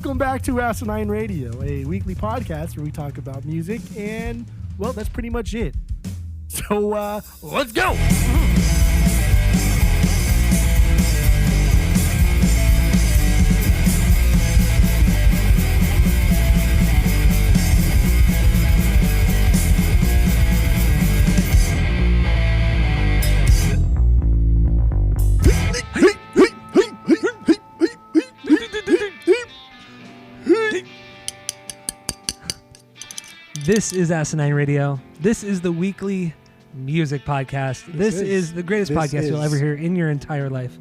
Welcome back to Asinine Radio, a weekly podcast where we talk about music, and, well, that's pretty much it. So, let's go! This is Asinine Radio. This is the weekly music podcast. This is the greatest podcast you'll ever hear in your entire life.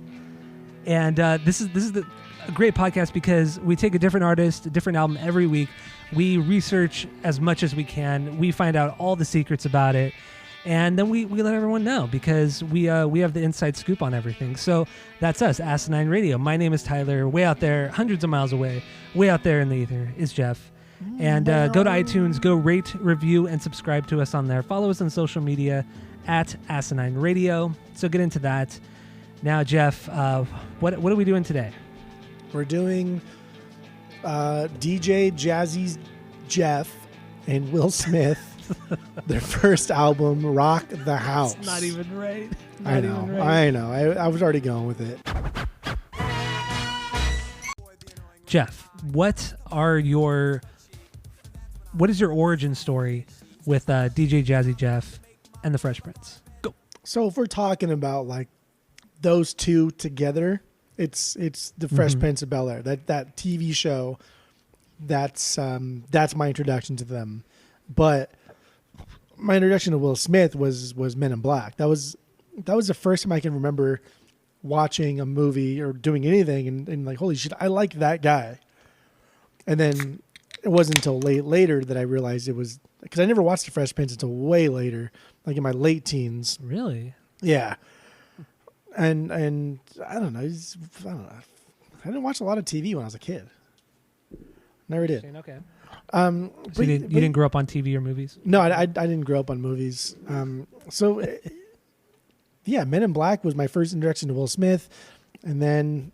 And this is a great podcast because we take a different artist, a different album every week. We research as much as we can. We find out all the secrets about it. And then we let everyone know because we have the inside scoop on everything. So that's us, Asinine Radio. My name is Tyler. Way out there, hundreds of miles away, way out there in the ether is Jeff. And go to iTunes, go rate, review, and subscribe to us on there. Follow us on social media at Asinine Radio. So get into that. Now, Jeff, what are we doing today? We're doing DJ Jazzy Jeff and Will Smith, their first album, Rock the House. It's not even right. I know. I was already going with it. Jeff, what is your origin story with DJ Jazzy Jeff and the Fresh Prince? Go. So if we're talking about like those two together, it's the Fresh Prince of Bel-Air, that TV show. That's my introduction to them. But my introduction to Will Smith was Men in Black. That was the first time I can remember watching a movie or doing anything and like, holy shit, I like that guy. And then it wasn't until later that I realized it was, because I never watched The Fresh Prince until way later, like in my late teens. Really? Yeah. And I don't know. I didn't watch a lot of TV when I was a kid. Never did. Okay. So you didn't grow up on TV or movies? No, I didn't grow up on movies. Yeah, Men in Black was my first introduction to Will Smith, and then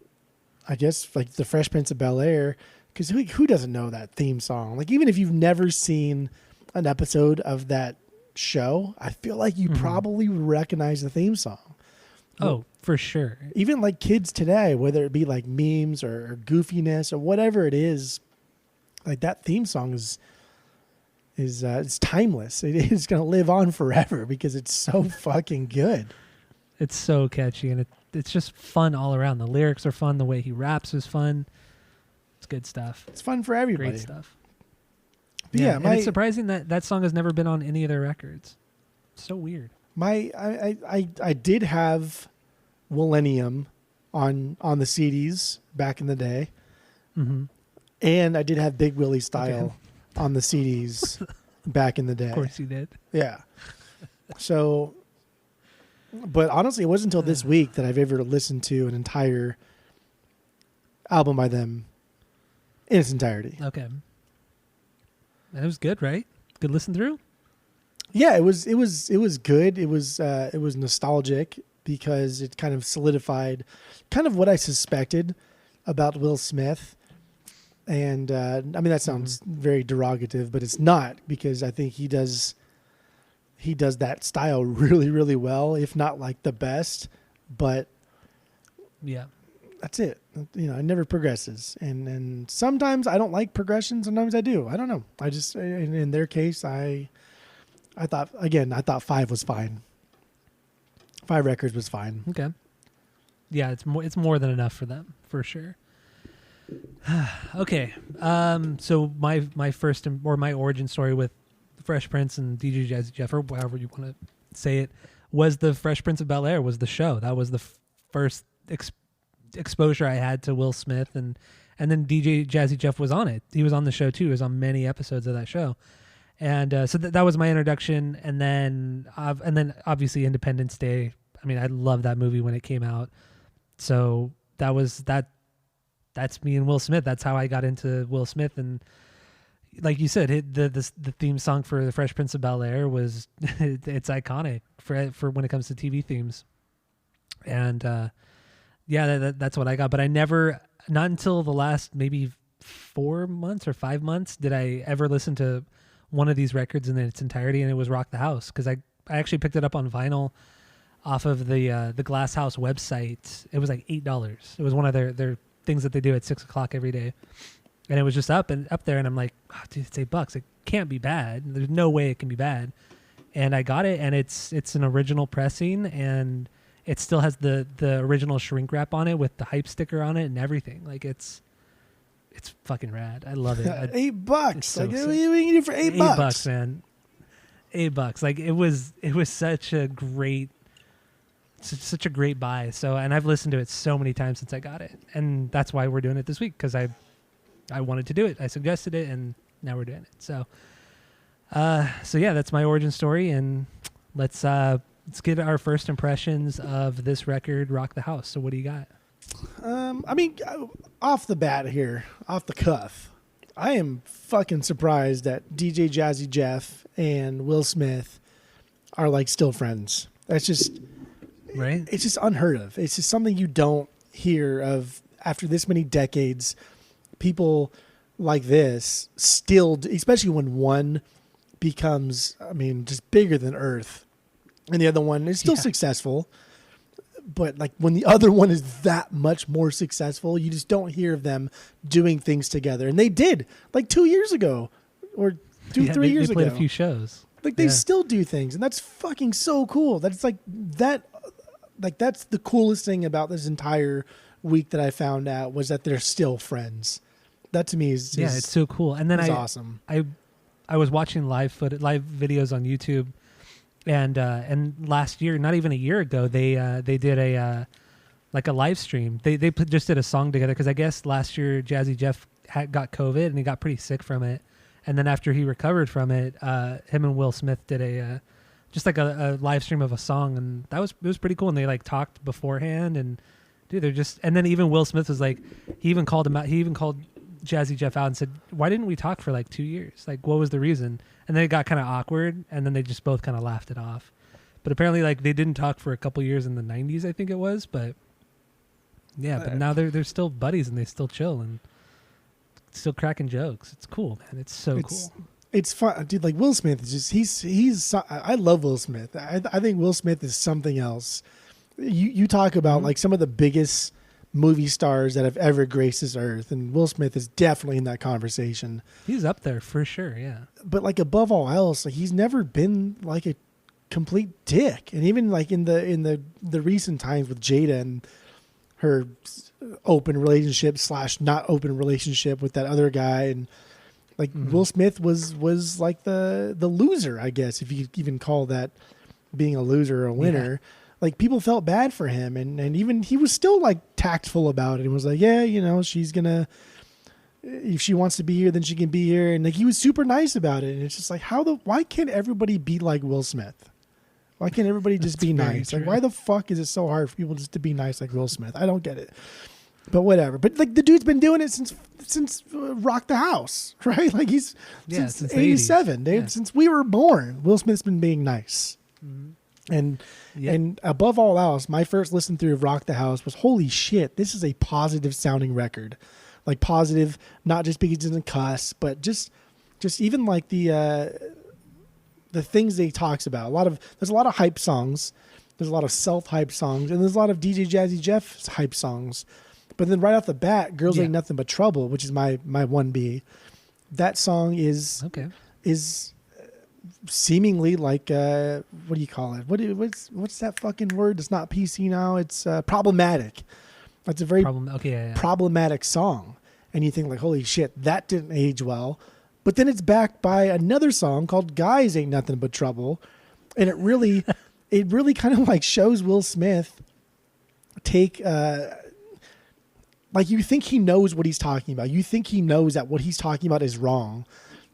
I guess like The Fresh Prince of Bel-Air. Because who doesn't know that theme song? Like, even if you've never seen an episode of that show, I feel like you probably would recognize the theme song. Oh, for sure. Even like kids today, whether it be like memes or goofiness or whatever it is, like that theme song is it's timeless. It is going to live on forever because it's so fucking good. It's so catchy and it's just fun all around. The lyrics are fun. The way he raps is fun. It's good stuff. It's fun for everybody. Great stuff. Yeah, and it's surprising that song has never been on any of their records. It's so weird. I did have Millennium on the CDs back in the day, and I did have Big Willie Style on the CDs back in the day. Of course you did. Yeah. So, but honestly, it wasn't until this week that I've ever listened to an entire album by them in its entirety. Okay. And it was good, right? Good listen through? Yeah, it was good. It was nostalgic because it kind of solidified kind of what I suspected about Will Smith. And I mean that sounds very derogative, but it's not, because I think he does that style really, really well, if not like the best. But yeah. That's it. You know, it never progresses. And sometimes I don't like progression. Sometimes I do. I don't know. I just, in their case, I thought 5 was fine. 5 records was fine. Okay. Yeah, it's more than enough for them, for sure. Okay. So my first, or my origin story with Fresh Prince and DJ Jazzy Jeff, or however you want to say it, was the Fresh Prince of Bel-Air, was the show. That was the first exposure I had to Will Smith, and then DJ Jazzy Jeff was on it. He was on the show too. He was on many episodes of that show, and so that was my introduction. And then obviously Independence Day. I mean, I loved that movie when it came out. So that's me and Will Smith. That's how I got into Will Smith. And like you said, the theme song for the Fresh Prince of Bel-Air was it's iconic for when it comes to TV themes. And yeah, that's what I got. But I never, not until the last maybe 4 months or 5 months did I ever listen to one of these records in its entirety, and it was Rock the House, because I actually picked it up on vinyl off of the Glass House website. It was like $8. It was one of their things that they do at 6:00 every day, and it was just up there, and I'm like, oh, dude, it's $8. It can't be bad. There's no way it can be bad. And I got it, and it's an original pressing, and it still has the original shrink wrap on it with the hype sticker on it and everything. Like it's fucking rad. I love it. $8. So like, sick. what do you get it for $8? $8, man. $8. Like it was such a great buy. So, and I've listened to it so many times since I got it, and that's why we're doing it this week, because I wanted to do it. I suggested it, and now we're doing it. So yeah, that's my origin story, and let's get our first impressions of this record, Rock the House. So what do you got? I mean, off the bat here, off the cuff, I am fucking surprised that DJ Jazzy Jeff and Will Smith are like still friends. That's just right. It's just unheard of. It's just something you don't hear of after this many decades. People like this still, especially when one becomes, I mean, just bigger than Earth, and the other one is still successful. But like when the other one is that much more successful, you just don't hear of them doing things together. And they did like 2 years ago or 3 years ago. They played a few shows. Like they still do things, and that's fucking so cool. That's like that. Like that's the coolest thing about this entire week that I found out, was that they're still friends. That to me is it's so cool. And then awesome. I was watching live videos on YouTube. And last year, not even a year ago, they did a live stream. They just did a song together, because I guess last year Jazzy Jeff got COVID and he got pretty sick from it. And then after he recovered from it, him and Will Smith did a live stream of a song, and it was pretty cool. And they like talked beforehand, and dude, they're just. And then even Will Smith was like, he even called him out. He even called Jazzy Jeff out and said, "Why didn't we talk for like 2 years? Like, what was the reason?" And then it got kind of awkward, and then they just both kind of laughed it off. But apparently, like, they didn't talk for a couple years in the 90s, I think it was. But yeah, but now they're still buddies, and they still chill and still cracking jokes. It's cool, man. It's so cool. It's fun, dude. Like Will Smith is just he's. I love Will Smith. I think Will Smith is something else. You talk about like some of the biggest movie stars that have ever graced this earth, and Will Smith is definitely in that conversation. He's up there for sure, yeah. But like above all else, like he's never been like a complete dick. And even like in the recent times with Jada and her open relationship / not open relationship with that other guy, and like Will Smith was like the loser, I guess, if you even call that being a loser or a winner. Yeah. Like people felt bad for him, and even he was still like tactful about it and was like, yeah, you know, she's gonna, if she wants to be here, then she can be here. And like he was super nice about it. And it's just like, why can't everybody be like Will Smith? Why can't everybody just be nice? True. Like, why the fuck is it so hard for people just to be nice like Will Smith? I don't get it. But whatever. But like the dude's been doing it since Rock the House, right? Like he's since 87, dude. Yeah. Since we were born, Will Smith's been being nice. Mm-hmm. And above all else, my first listen through of Rock the House was, holy shit, this is a positive sounding record. Like positive, not just because it doesn't cuss, but just even like the things that he talks about. There's a lot of hype songs. There's a lot of self-hype songs, and there's a lot of DJ Jazzy Jeff's hype songs. But then right off the bat, Girls Ain't Nothing But Trouble, which is my 1B. That song is seemingly like what do you call it? What's that fucking word? It's not PC now. It's problematic. That's a very problematic song. And you think like, holy shit, that didn't age well. But then it's backed by another song called Guys Ain't Nothing But Trouble, and it really kind of like shows Will Smith take like you think he knows what he's talking about. You think he knows that what he's talking about is wrong,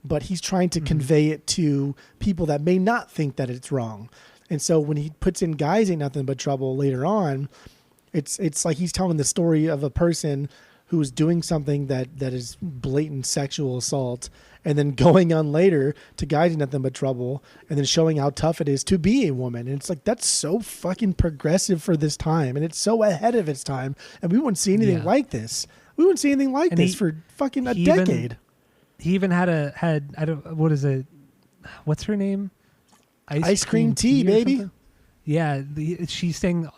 but he's trying to convey it to people that may not think that it's wrong. And so when he puts in Guys Ain't Nothing But Trouble later on, it's like he's telling the story of a person who is doing something that is blatant sexual assault, and then going on later to Guys Ain't Nothing But Trouble, and then showing how tough it is to be a woman. And it's like, that's so fucking progressive for this time, and it's so ahead of its time, and we wouldn't see anything like this. We wouldn't see anything like And this for fucking a decade. He even had I don't, what is it? What's her name? Ice cream tea, baby. Something? Yeah, she sang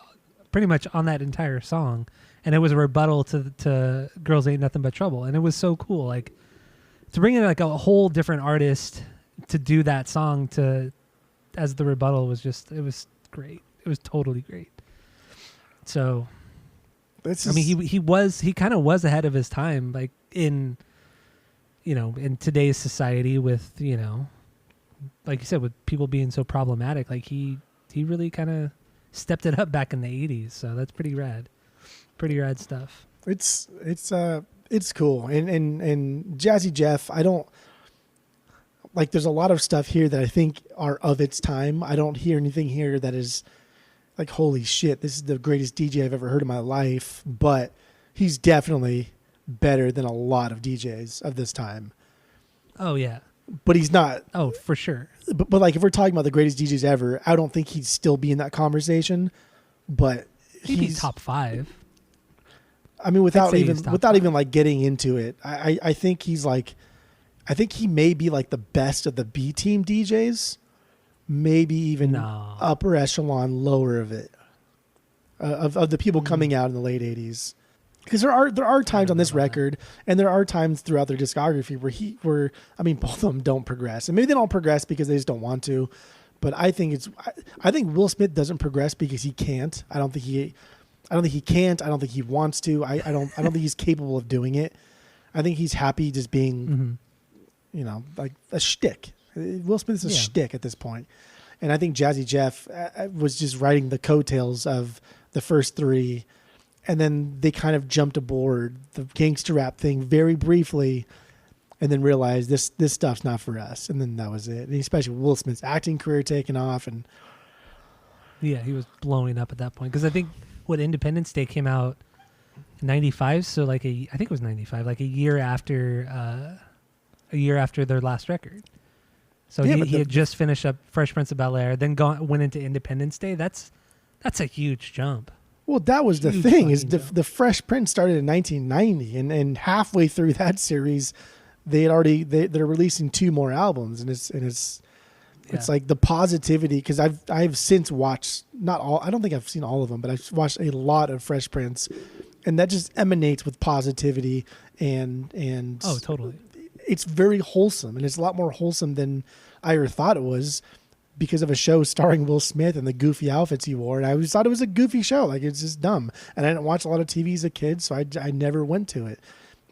pretty much on that entire song, and it was a rebuttal to "Girls Ain't Nothing But Trouble," and it was so cool. Like to bring in like a whole different artist to do that song as the rebuttal was it was great. It was totally great. So, he kind of was ahead of his time, like in today's society with, like you said, with people being so problematic. Like he really kind of stepped it up back in the 80s. So that's pretty rad stuff. It's cool. And Jazzy Jeff, I don't like, there's a lot of stuff here that I think are of its time. I don't hear anything here that is like, holy shit, this is the greatest DJ I've ever heard in my life. But he's definitely better than a lot of DJs of this time. Oh yeah. But he's not. Oh, for sure. But like, if we're talking about the greatest DJs ever, I don't think he'd still be in that conversation. But he's top 5. I mean, without even like getting into it, I think he's like, I think he may be like the best of the B team DJs, maybe even upper echelon, lower of it, of the people coming out in the late 80s. Because there are times on this record, and there are times throughout their discography where both of them don't progress, and maybe they don't progress because they just don't want to. But I think Will Smith doesn't progress because he can't. I don't think he can't. I don't think he wants to. I don't think he's capable of doing it. I think he's happy just being, like a shtick. Will Smith is a shtick at this point. And I think Jazzy Jeff was just riding the coattails of the first 3. And then they kind of jumped aboard the gangster rap thing very briefly, and then realized this stuff's not for us. And then that was it. And especially Will Smith's acting career taking off, and yeah, he was blowing up at that point. Because I think Independence Day came out in '95, so I think it was '95, like a year after their last record. So he had just finished up Fresh Prince of Bel-Air, then went into Independence Day. That's a huge jump. Well, that was the thing, is the Fresh Prince started in 1990, and halfway through that series, they're releasing 2 more albums, and it's like the positivity, because I've since watched, not all, I don't think I've seen all of them, but I've watched a lot of Fresh Prince, and that just emanates with positivity and oh, totally, it's very wholesome, and it's a lot more wholesome than I ever thought it was, because of a show starring Will Smith and the goofy outfits he wore. And I always thought it was a goofy show. Like, it's just dumb. And I didn't watch a lot of TV as a kid, so I never went to it.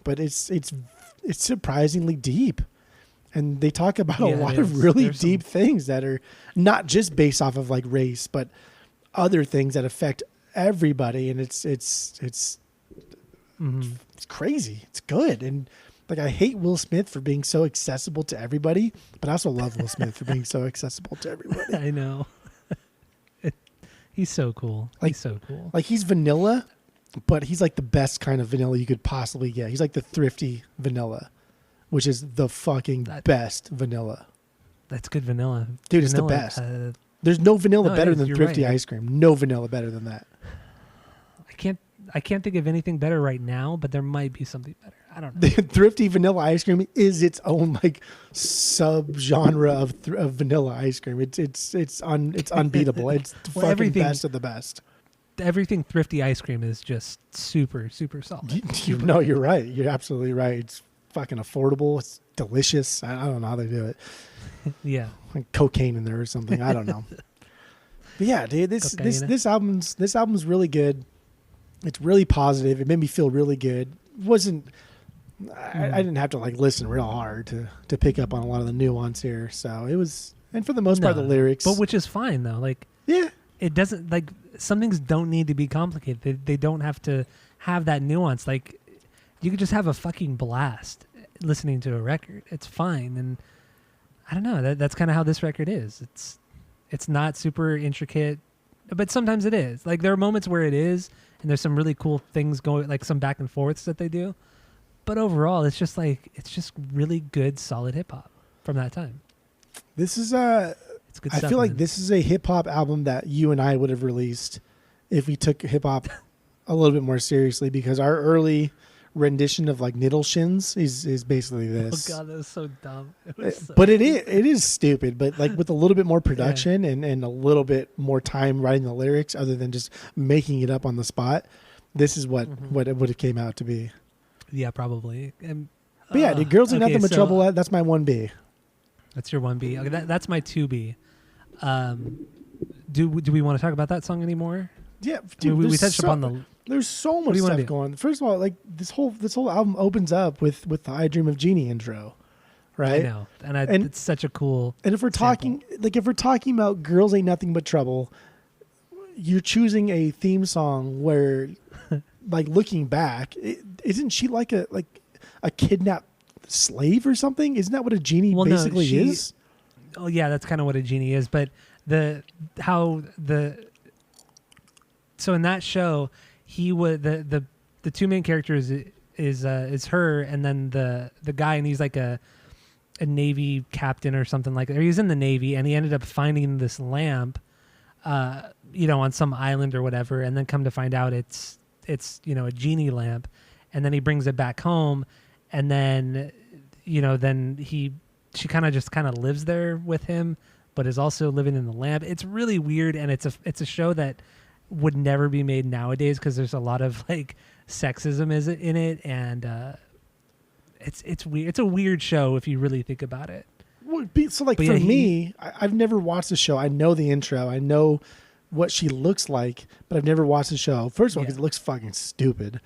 But it's surprisingly deep. And they talk about a lot of really deep things that are not just based off of like race, but other things that affect everybody. And it's crazy. It's good. And like, I hate Will Smith for being so accessible to everybody, but I also love Will Smith for being so accessible to everybody. I know. He's so cool. He's so cool. Like, he's vanilla, but he's like the best kind of vanilla you could possibly get. He's like the thrifty vanilla, which is the fucking best vanilla. That's good vanilla. Dude, it's the best. There's no vanilla better than thrifty ice cream. No vanilla better than that. I can't think of anything better right now, but there might be something better. I don't know. The thrifty vanilla ice cream is its own like sub genre of vanilla ice cream. It's unbeatable. It's the fucking best of the best. Everything thrifty ice cream is just super, super solid. No, you're right. You're absolutely right. It's fucking affordable. It's delicious. I don't know how they do it. Yeah, like cocaine in there or something. I don't know. But yeah, dude, this album's really good. It's really positive. It made me feel really good. I didn't have to like listen real hard to pick up on a lot of the nuance here. So it was, and for the most part, the lyrics. But which is fine though. Like, yeah, it doesn't, like, some things don't need to be complicated. They don't have to have that nuance. Like, you could just have a fucking blast listening to a record. It's fine. And I don't know. That's kind of how this record is. It's not super intricate, but sometimes it is. Like, there are moments where it is. And there's some really cool things going, like some back and forths that they do. But overall, it's just really good, solid hip hop from that time. This is it's good stuff, I feel like this is a hip hop album that you and I would have released if we took hip hop a little bit more seriously, because our early rendition of like Niddle Shins is basically this. Oh god, that was so dumb. But it is stupid, but like with a little bit more production and a little bit more time writing the lyrics other than just making it up on the spot. This is what it would have came out to be. Yeah, probably. But yeah, dude, Girls Ain't Nothing But Trouble, that's my 1B. That's your 1B. Okay, that's my 2B. Do we want to talk about that song anymore? Yeah, dude, we touched upon the. There's so much stuff going on. First of all, like this whole album opens up with the "I Dream of Jeannie" intro, right? I know, and it's such a cool. And if we're talking about "Girls Ain't Nothing But Trouble," you're choosing a theme song where, like, looking back, isn't she like a kidnapped slave or something? Isn't that what a genie basically is? Oh yeah, that's kind of what a genie is. But so in that show, he would the two main characters is her and then the guy, and he's like a Navy captain or something like that. Or he's in the Navy, and he ended up finding this lamp, on some island or whatever, and then come to find out it's a genie lamp, and then he brings it back home, and then she kind of lives there with him, but is also living in the lamp. It's really weird, and it's a show that would never be made nowadays because there's a lot of like sexism in it, and it's weird. It's a weird show if you really think about it. So like, for me, I've never watched the show. I know the intro. I know what she looks like, but I've never watched the show. First of all, because it looks fucking stupid.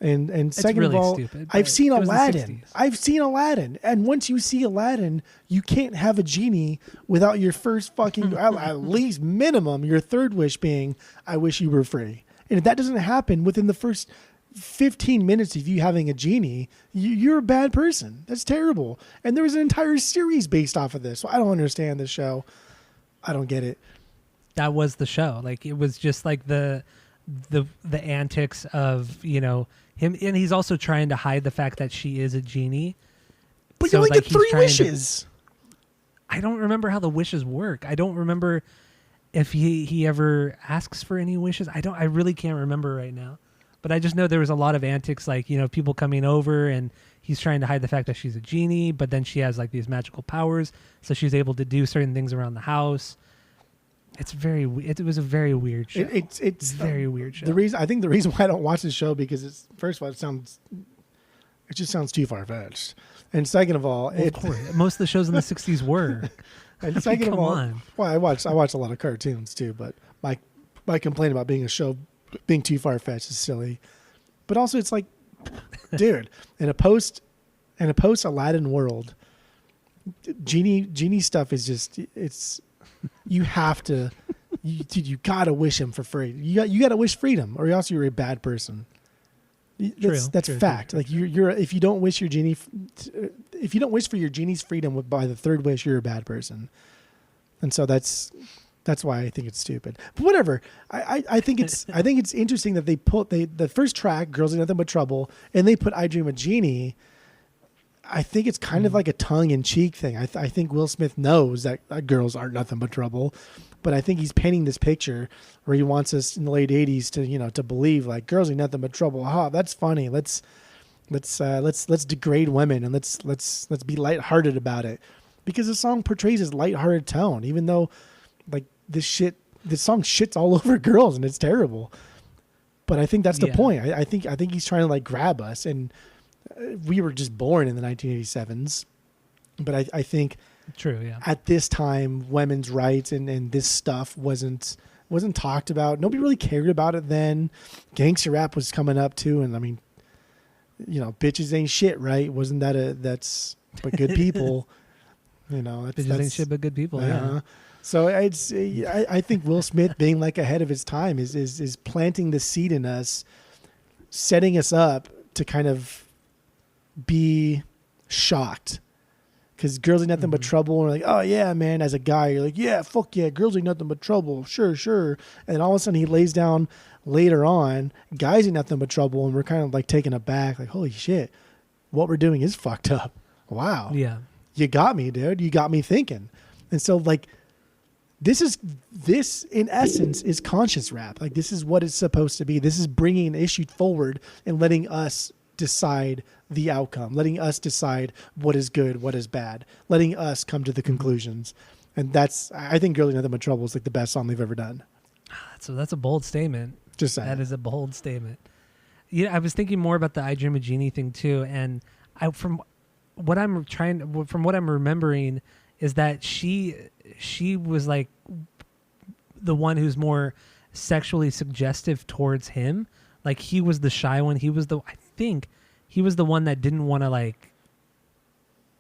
And second really of all, stupid, I've seen Aladdin. And once you see Aladdin, you can't have a genie without your first fucking, at least minimum, your third wish being, I wish you were free. And if that doesn't happen within the first 15 minutes of you having a genie, you're a bad person. That's terrible. And there was an entire series based off of this. So I don't understand this show. I don't get it. That was the show. Like, it was just like the antics of, him, and he's also trying to hide the fact that she is a genie. But you only get 3 wishes. I don't remember how the wishes work. I don't remember if he ever asks for any wishes. I really can't remember right now. But I just know there was a lot of antics, like, people coming over, and he's trying to hide the fact that she's a genie, but then she has like these magical powers, so she's able to do certain things around the house. It was a very weird show. It's a very weird show. I think the reason why I don't watch this show, because first of all, it just sounds too far fetched, and second of all, of course, most of the shows in the '60s were. And second of all, well, I watch a lot of cartoons too, but my complaint about being too far fetched is silly. But also, it's like, dude, in a post Aladdin world, genie stuff is just you have to, you gotta wish him for free. You gotta wish freedom, or else you're a bad person. That's fact. True. Like you're if you don't wish for your genie's freedom by the third wish, you're a bad person. And so that's why I think it's stupid. But whatever. I think it's interesting that they put the first track, Girls Ain't Nothing But Trouble, and they put I Dream of Jeannie. I think it's kind of like a tongue-in-cheek thing. I think Will Smith knows that girls aren't nothing but trouble, but I think he's painting this picture where he wants us in the late '80s to believe like girls ain't nothing but trouble. That's funny. Let's degrade women and let's be lighthearted about it, because the song portrays this lighthearted tone, even though like this song shits all over girls and it's terrible. But I think that's the point. I think he's trying to like grab us, and we were just born in the 1987s, but I think true. Yeah. At this time, women's rights and this stuff wasn't talked about. Nobody really cared about it then. Gangster rap was coming up too, and I mean, bitches ain't shit, right? Wasn't that that's but good people? Bitches ain't shit but good people. Yeah. So I think Will Smith being like ahead of his time is planting the seed in us, setting us up to kind of be shocked, because girls ain't nothing but trouble, and we're like, oh yeah, man. As a guy, you're like, yeah, fuck yeah, girls ain't nothing but trouble, sure. And then all of a sudden he lays down later on, guys ain't nothing but trouble, and we're kind of like taken aback, like, holy shit, what we're doing is fucked up. Wow. Yeah. You got me, dude. You got me thinking. And so like this in essence is conscious rap. Like, this is what it's supposed to be. This is bringing an issue forward and letting us decide the outcome, letting us decide what is good, what is bad, letting us come to the conclusions. And I think Girl, You Know That I'm in Trouble is like the best song they've ever done. So that's a bold statement. Just saying. That is a bold statement. Yeah, I was thinking more about the I Dream of Jeannie thing too, and from what I'm remembering is that she was like the one who's more sexually suggestive towards him. Like he was the shy one. I think he was the one that didn't want to like.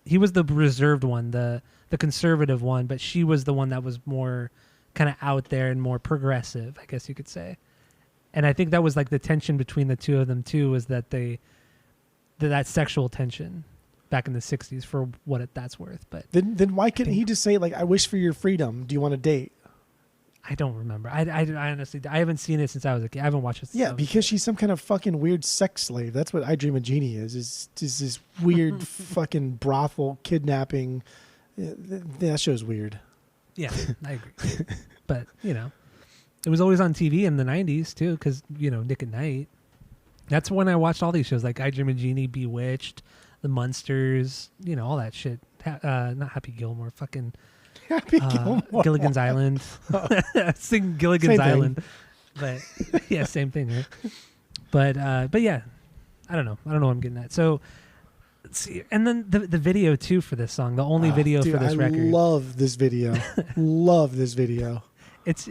He was the reserved one, the conservative one, but she was the one that was more kind of out there and more progressive, I guess you could say. And I think that was like the tension between the two of them too, was that that sexual tension back in the 60s for what that's worth. But then why couldn't he just say like, I wish for your freedom. Do you want to date? I don't remember. I honestly, I haven't seen it since I was a kid. I haven't watched it since Yeah, because she's some kind of fucking weird sex slave. That's what I Dream of Jeannie is this weird fucking brothel kidnapping. That show's weird. Yeah, I agree. But, it was always on TV in the 90s too, because, Nick at Night. That's when I watched all these shows like I Dream of Jeannie, Bewitched, The Munsters, all that shit. Not Happy Gilmore, fucking Happy Gilmore. Gilligan's Island. Sing Gilligan's Island. But yeah, same thing, right? But yeah, I don't know what I'm getting at. So let's see. And then the video too for this song, the only video for this record. I love this video. Love this video. It's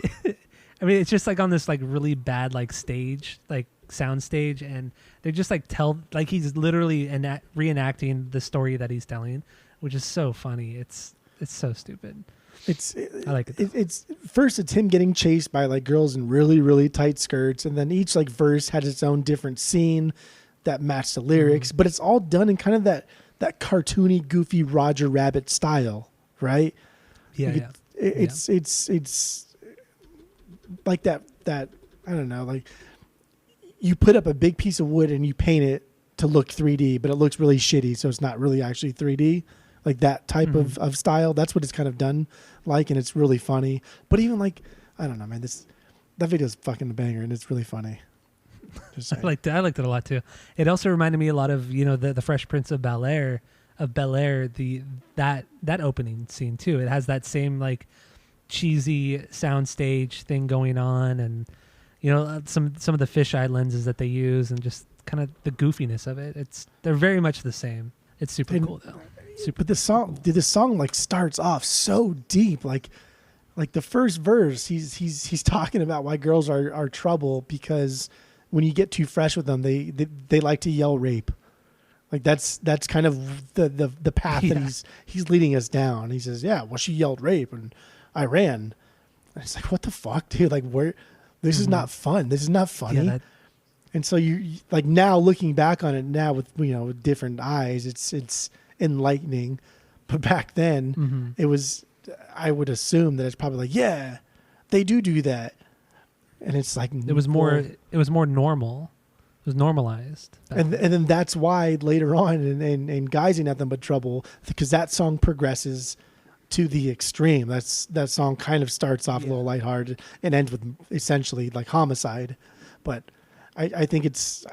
it's just like on this like really bad like stage, like sound stage, and they just like he's literally reenacting the story that he's telling, which is so funny. It's so stupid. I like it. It's first it's him getting chased by like girls in really, really tight skirts, and then each like verse has its own different scene that matched the lyrics, but it's all done in kind of that cartoony, goofy Roger Rabbit style, right? Yeah, like it's like that I don't know, like you put up a big piece of wood and you paint it to look 3D, but it looks really shitty, so it's not really actually 3D. Like that type of style. That's what it's kind of done like, and it's really funny. But even like, I don't know, man, that video is fucking a banger, and it's really funny. I liked it a lot too. It also reminded me a lot of the Fresh Prince of Bel Air, that opening scene too. It has that same like cheesy soundstage thing going on, and some of the fisheye lenses that they use, and just kind of the goofiness of it. They're very much the same. It's super cool though. But the song like starts off so deep, like the first verse, he's talking about why girls are trouble, because when you get too fresh with them, they like to yell rape. Like that's kind of the path that he's leading us down. He says, yeah, well, she yelled rape and I ran. And it's like, what the fuck, dude? Like, this is not fun. This is not funny. Yeah, and so you like now looking back on it now with with different eyes, it's enlightening. But back then it was, I would assume that it's probably like, yeah, they do that. And it's like, it was more normal. It was normalized. And then that's why later on in Guys Ain't Nothing But Trouble, because that song progresses to the extreme. That song kind of starts off a little lighthearted and ends with essentially like homicide. But I think it's,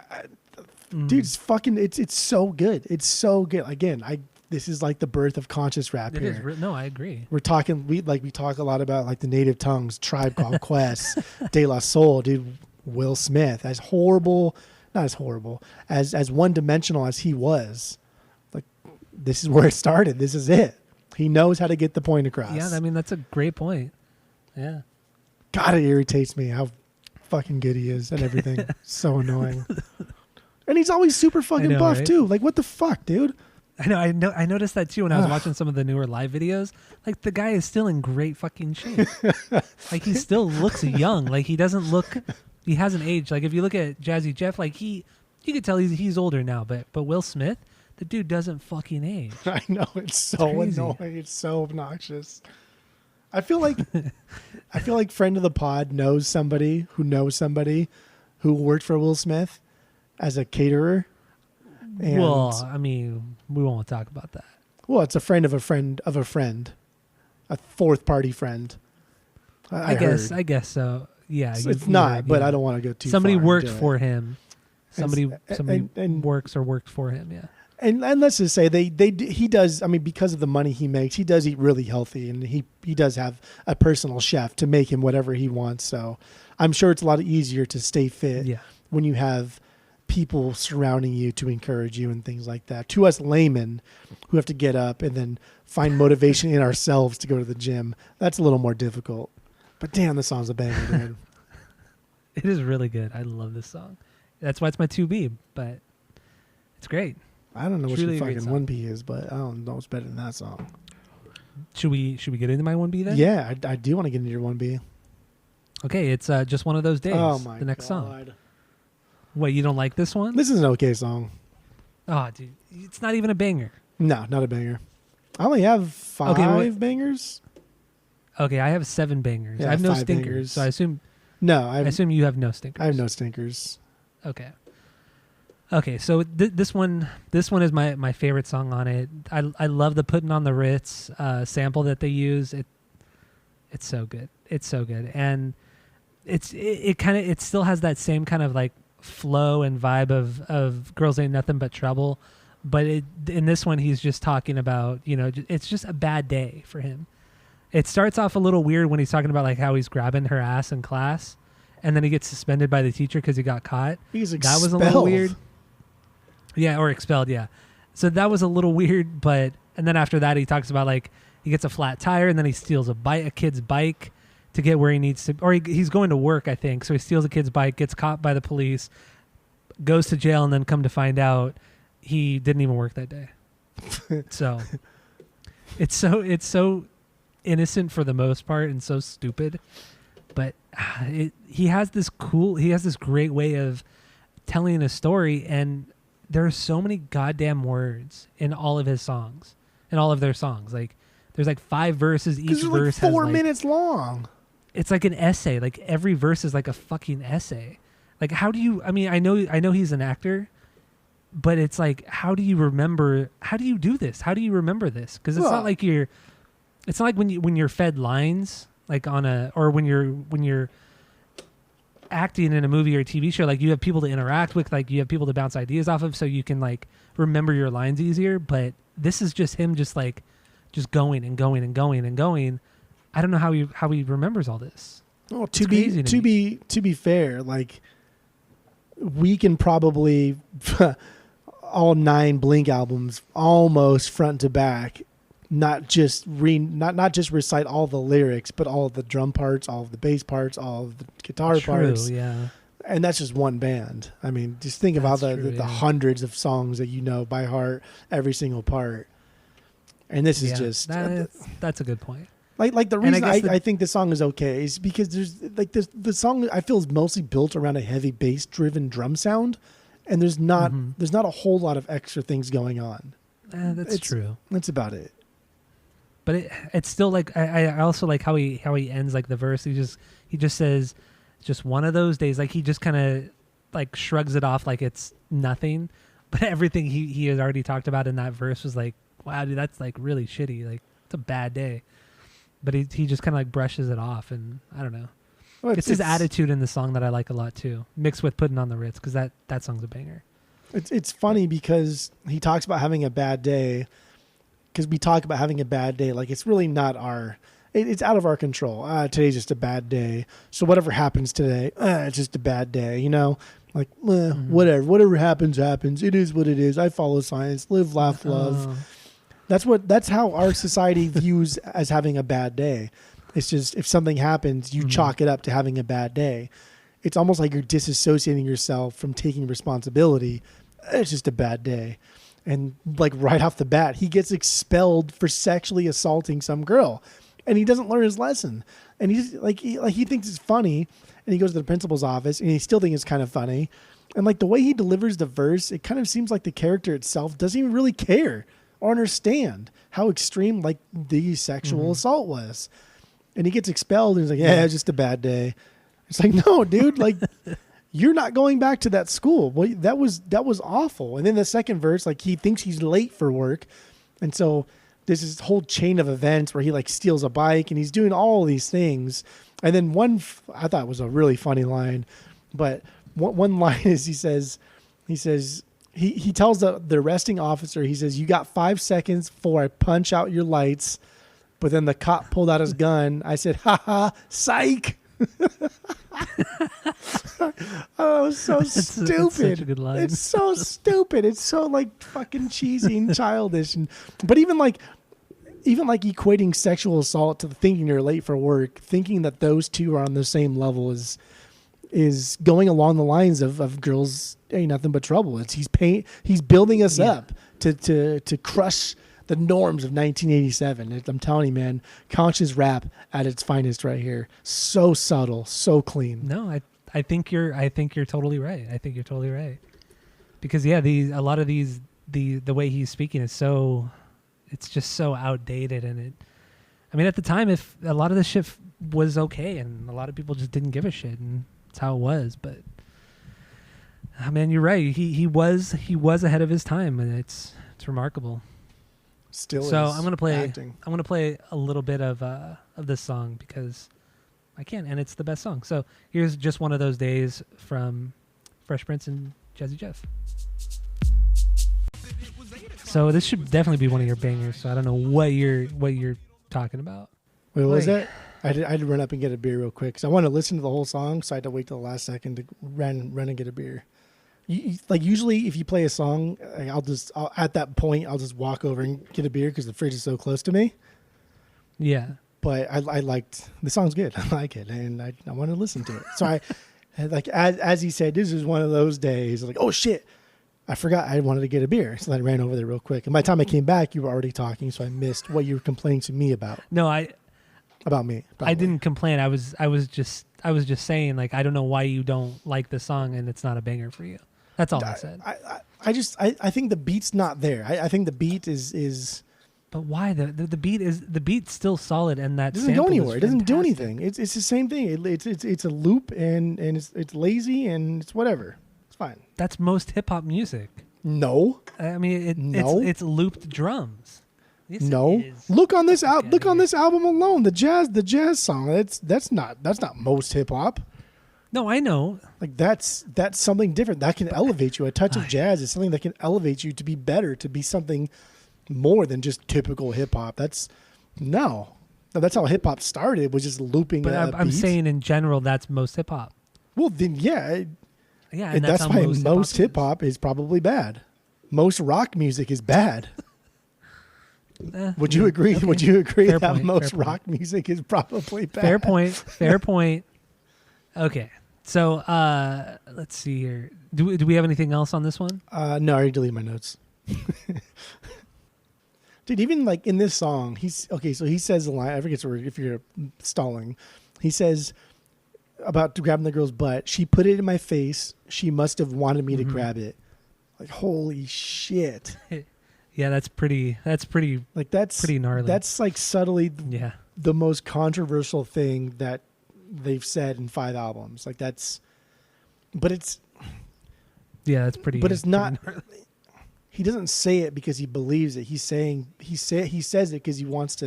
dude, it's fucking, it's so good. It's so good. Again, this is like the birth of conscious rap here. No, I agree. We talk a lot about like the native tongues, Tribe Called Quest, De La Soul, dude. Will Smith, not as horrible, as one-dimensional as he was, like this is where it started. This is it. He knows how to get the point across. Yeah, I mean that's a great point. Yeah. God, it irritates me how fucking good he is and everything. So annoying. And he's always super fucking buff right? too. Like what the fuck, dude? I know. I noticed that too when I was watching some of the newer live videos. Like the guy is still in great fucking shape. Like he still looks young. Like he doesn't look. He hasn't aged. Like if you look at Jazzy Jeff, like you could tell he's older now. But Will Smith, the dude doesn't fucking age. I know, it's so annoying. It's so obnoxious. I feel like friend of the pod knows somebody who worked for Will Smith as a caterer. And well, I mean, we won't talk about that. Well, it's a friend of a friend of a friend, a fourth party friend. I guess so. Yeah, it's not, but I don't want to go too. Somebody far worked for him, Somebody and works or worked for him. Yeah. And let's just say he does. I mean, because of the money he makes, he does eat really healthy, and he does have a personal chef to make him whatever he wants. So I'm sure it's a lot easier to stay fit when you have people surrounding you to encourage you and things like that. To us laymen who have to get up and then find motivation in ourselves to go to the gym, that's a little more difficult. But damn, this song's a banger, dude. It is really good. I love this song. That's why it's my 2B, but it's great. I don't know It's what really your a great fucking 1B is, but I don't know what's better than that song. Should we get into my 1B then? Yeah, I do want to get into your 1B. Okay, it's just one of those days. Oh my the next God. song. Wait, you don't like this one? This is an okay song. Oh, dude, it's not even a banger. No, not a banger. I only have 5 bangers. Okay, I have 7 bangers. Yeah, I have no 5 stinkers, bangers. so I assume. No, I assume you have no stinkers. I have no stinkers. Okay. Okay, so this one is my favorite song on it. I love the "Putting on the Ritz" sample that they use. It's so good. It's so good, and it still has that same kind of like flow and vibe of "Girls Ain't Nothing But Trouble," but in this one he's just talking about, it's just a bad day for him. It starts off a little weird when he's talking about like how he's grabbing her ass in class, and then he gets suspended by the teacher because he got caught. He's expelled. That was a little weird. Yeah, or expelled, yeah. So that was a little weird, and then after that he talks about like he gets a flat tire and then he steals a kid's bike to get where he needs to, or he's going to work, I think. So he steals a kid's bike, gets caught by the police, goes to jail, and then come to find out he didn't even work that day. So it's so innocent for the most part and so stupid, but he has this great way of telling a story, and there are so many goddamn words in all of his songs, in all of their songs. Like there's like 5 verses. Each verse like 4 has minutes long. It's like an essay. Like every verse is like a fucking essay. Like how do you? I mean, I know he's an actor, but it's like how do you do this? How do you remember this? Because it's not like it's not like when you're fed lines like when you're acting in a movie or a TV show, like you have people to interact with, like you have people to bounce ideas off of, so you can like remember your lines easier. But this is just him just going and going and going and going. I don't know how he remembers all this. Well, to be fair, like we can probably all 9 Blink albums almost front to back, not just recite all the lyrics, but all of the drum parts, all of the bass parts, all of the guitar parts. Yeah. And that's just one band. I mean, just think about the hundreds of songs that you know by heart, every single part. And this is just that's a good point. Like the reason I think the song is okay is because there's like the song I feel is mostly built around a heavy bass driven drum sound, and there's not a whole lot of extra things going on. That's true. That's about it. But it's still like I also like how he ends like the verse. He just says, just one of those days. Like he just kind of like shrugs it off like it's nothing. But everything he had already talked about in that verse was like, wow, dude, that's like really shitty. Like it's a bad day. But he just kind of like brushes it off, and I don't know. Well, it's his attitude in the song that I like a lot too, mixed with Putting on the Ritz, because that song's a banger. It's funny because he talks about having a bad day. Because we talk about having a bad day, like it's really not it's out of our control. Today's just a bad day. So whatever happens today, it's just a bad day, Like, whatever happens. It is what it is. I follow science, live, laugh, love. That's how our society views as having a bad day. It's just, if something happens, you chalk it up to having a bad day. It's almost like you're disassociating yourself from taking responsibility. It's just a bad day. And like right off the bat, he gets expelled for sexually assaulting some girl, and he doesn't learn his lesson. And he's he thinks it's funny, and he goes to the principal's office, and he still thinks it's kind of funny. And like the way he delivers the verse, it kind of seems like the character itself doesn't even really care or understand how extreme like the sexual assault was. And he gets expelled, and he's like, "Yeah, it's just a bad day." It's like, no, dude, like. You're not going back to that school. Well, that was awful. And then the second verse, like he thinks he's late for work. And so there's this whole chain of events where he like steals a bike and he's doing all these things. And then one I thought was a really funny line, but one line is he says, He says he tells the arresting officer, he says, "You got 5 seconds before I punch out your lights." But then the cop pulled out his gun. I said, "Ha ha, psych." Oh, it's so stupid. That's such a good line. It's so stupid. It's so like fucking cheesy and childish. But even like equating sexual assault to thinking you're late for work, thinking that those two are on the same level is going along the lines of girls ain't nothing but trouble. He's building us up to crush the norms of 1987. I'm telling you, man, conscious rap at its finest right here. So subtle, so clean. No, I think you're totally right. I think you're totally right. Because a lot of these the way he's speaking is so, it's just so outdated. And at the time, if a lot of this shit was okay and a lot of people just didn't give a shit, and that's how it was. But man, you're right. He was ahead of his time, and it's remarkable. Still so is I'm gonna play acting. I'm gonna play a little bit of this song because I can, and it's the best song. So here's Just One of Those Days from Fresh Prince and Jazzy Jeff. So this should definitely be one of your bangers. So I don't know what you're talking about. Wait, what was that? I had to run up and get a beer real quick because I wanted to listen to the whole song, so I had to wait till the last second to run and get a beer. Like usually, if you play a song, at that point I'll just walk over and get a beer because the fridge is so close to me. Yeah, but I liked the song's good. I like it, and I want to listen to it. So I like as he said, this is one of those days. Like, oh shit, I forgot I wanted to get a beer, so I ran over there real quick. And by the time I came back, you were already talking, so I missed what you were complaining to me about. No, about me. Probably. I didn't complain. I was just saying, like, I don't know why you don't like the song and it's not a banger for you. That's all I said. I think the beat's not there. I think the beat is. But why the beat's still solid, and that doesn't go anywhere. It doesn't do anything. It's the same thing. It's a loop, and it's lazy, and it's whatever. It's fine. That's most hip hop music. No, I mean it's looped drums. Yes, no, look on this album. Look on this album alone. The jazz song. That's not most hip hop. No, I know. Like that's something different that can elevate you. A touch of jazz is something that can elevate you to be better, to be something more than just typical hip hop. That's how hip hop started, was just looping. But I'm saying in general, that's most hip hop. Well, then yeah, and that's why most hip hop is probably bad. Most rock music is bad. Would you agree? Okay. Would you agree Fair that point, most rock music is probably bad? Fair point. Fair point. Okay. So let's see here. Do we have anything else on this one? No, I already deleted my notes. Dude, even like in this song, so he says the line, I forget if you're stalling. He says about grabbing the girl's butt, she put it in my face. She must have wanted me to grab it. Like, holy shit. Yeah, that's pretty like that's pretty gnarly. That's like subtly the most controversial thing that they've said in 5 albums. Like that's pretty. But it's not. He doesn't say it because he believes it. He says it because he wants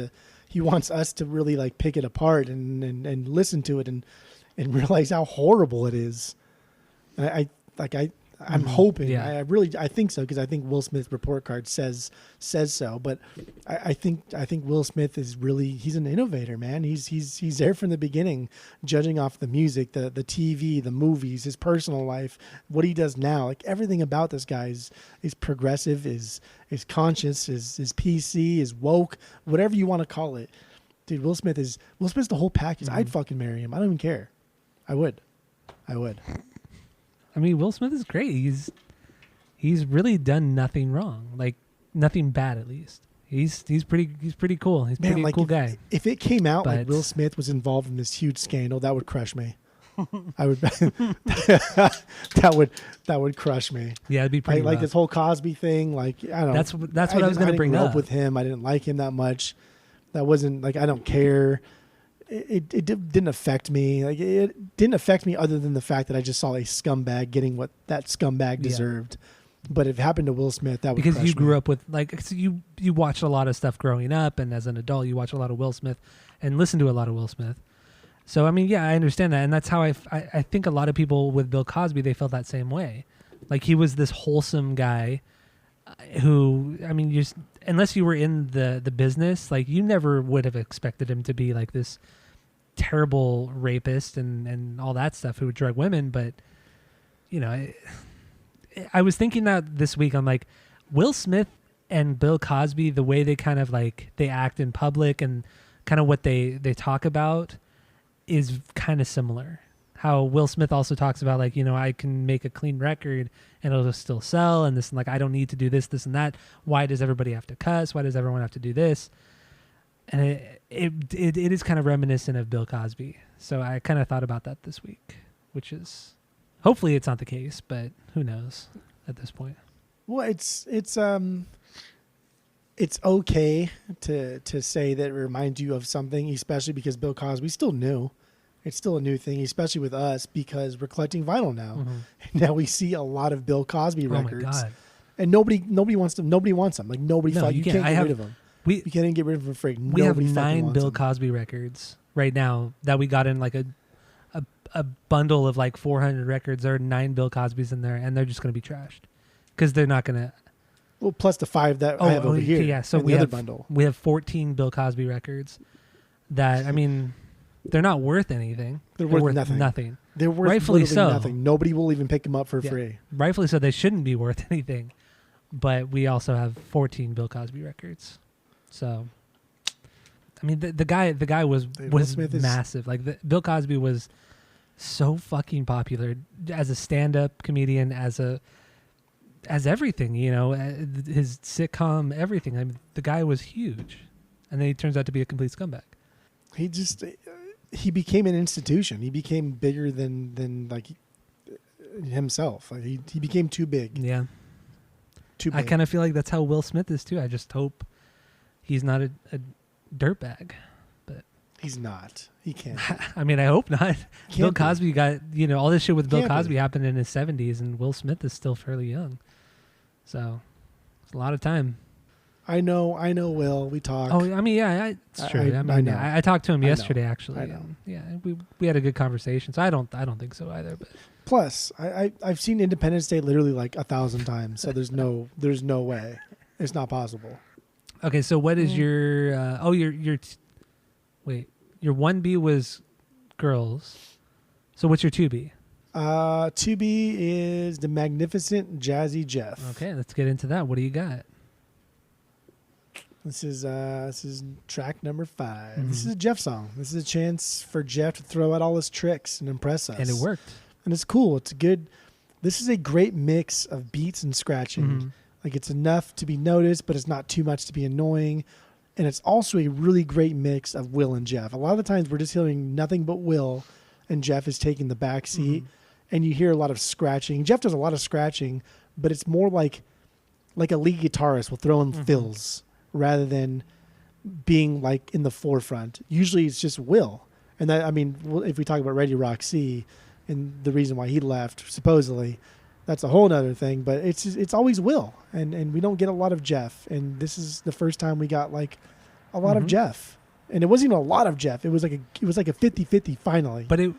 us to really like pick it apart and listen to it and realize how horrible it is. I'm hoping. Yeah. I think so, because I think Will Smith's report card says so. But I think Will Smith is he's an innovator, man. He's there from the beginning, judging off the music, the TV, the movies, his personal life, what he does now. Like everything about this guy is progressive, is conscious, is PC, is woke, whatever you want to call it. Dude, Will Smith's the whole package. I'd fucking marry him. I don't even care. I would. I mean, Will Smith is great. He's really done nothing wrong, like nothing bad at least. He's pretty cool. He's a pretty cool guy. If it came out like Will Smith was involved in this huge scandal, that would crush me. I would that would crush me. Yeah, it'd be pretty like this whole Cosby thing. Like I don't know. That's what I was going to bring up with him. I didn't like him that much. That wasn't like I don't care. It didn't affect me. Like it didn't affect me other than the fact that I just saw a scumbag getting what that scumbag deserved. But if it happened to Will Smith, that would because crush you grew me. up with so you watched a lot of stuff growing up, and as an adult, you watch a lot of Will Smith and listen to a lot of Will Smith. So I mean, yeah, I understand that, and that's how I think a lot of people with Bill Cosby, they felt that same way. Like he was this wholesome guy who, I mean, just unless you were in the business, like you never would have expected him to be like this terrible rapist and all that stuff who would drug women. But you know, I was thinking that this week. I'm like, Will Smith and Bill Cosby, the way they kind of like they act in public and kind of what they talk about is kind of similar. How Will Smith also talks about like, you know, I can make a clean record and it'll still sell and this, and like, I don't need to do this, this and that. Why does everybody have to cuss? Why does everyone have to do this? And it is kind of reminiscent of Bill Cosby. So I kind of thought about that this week, which is hopefully it's not the case, but who knows at this point. Well, it's okay to say that it reminds you of something, especially because Bill Cosby's still new. It's still a new thing, especially with us because we're collecting vinyl now. Mm-hmm. And now we see a lot of Bill Cosby records. Oh my God. And nobody wants them. Nobody wants them. Like nobody. No, you can't get rid of them. You can't even get rid of them for free. We have Nobody 9 Bill them. Cosby records right now that we got in like a bundle of like 400 records. There are 9 Bill Cosbys in there, and they're just going to be trashed because they're not going to. Well, plus the 5 that I have over here. Yeah, so we have 14 Bill Cosby records that, I mean, they're not worth anything. They're worth nothing. They're worth rightfully so. Nothing. Nobody will even pick them up for free. Rightfully so. They shouldn't be worth anything. But we also have 14 Bill Cosby records. So, I mean, the guy was massive. Like Bill Cosby was so fucking popular as a stand-up comedian, as everything, you know, his sitcom, everything. I mean, the guy was huge, and then he turns out to be a complete scumbag. He became an institution. He became bigger than like himself. Like he became too big. Yeah. Too big. I kind of feel like that's how Will Smith is too. I just hope he's not a dirtbag, but he's not. He can't. I mean, I hope not. Bill Cosby got, you know, all this shit with Bill Cosby happened in his 70s, and Will Smith is still fairly young. So it's a lot of time. I know, Will. We talk. Oh, I mean, yeah, it's true. I know. I talked to him yesterday, actually. I know. Yeah, we had a good conversation. So I don't think so either. But plus, I've seen Independence Day literally like 1,000 times. So there's no way, it's not possible. Okay, so what is your? Wait, your 1B was girls. So what's your 2B? 2B is the magnificent Jazzy Jeff. Okay, let's get into that. What do you got? This is track number 5. Mm-hmm. This is a Jeff song. This is a chance for Jeff to throw out all his tricks and impress us. And it worked. And it's cool. It's good. This is a great mix of beats and scratching. Mm-hmm. Like it's enough to be noticed, but it's not too much to be annoying. And it's also a really great mix of Will and Jeff. A lot of the times we're just hearing nothing but Will, and Jeff is taking the back seat. Mm-hmm. And you hear a lot of scratching. Jeff does a lot of scratching, but it's more like a lead guitarist will throw in mm-hmm. fills rather than being like in the forefront. Usually it's just Will. And that, I mean, if we talk about Ready Rock C and the reason why he left, supposedly, that's a whole other thing. But it's always Will, and we don't get a lot of Jeff. And this is the first time we got like a lot mm-hmm. of Jeff. And it wasn't even a lot of Jeff. It was like a 50-50 finally. But it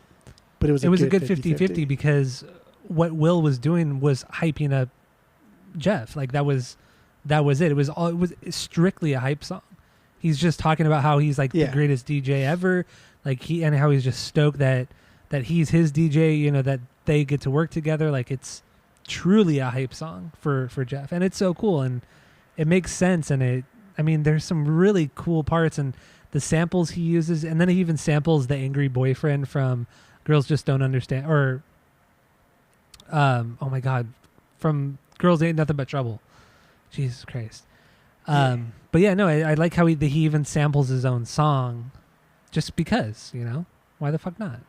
was a good 50-50 because what Will was doing was hyping up Jeff. Like that was it. It was strictly a hype song. He's just talking about how he's like the greatest DJ ever. Like and how he's just stoked that he's his DJ, you know, that they get to work together. Like it's truly a hype song for Jeff. And it's so cool and it makes sense. And there's some really cool parts and the samples he uses. And then he even samples the angry boyfriend from Girls Just Don't Understand, or oh my God, from Girls Ain't Nothing But Trouble. Jesus Christ. But yeah, no, I like how he even samples his own song just because, you know, why the fuck not?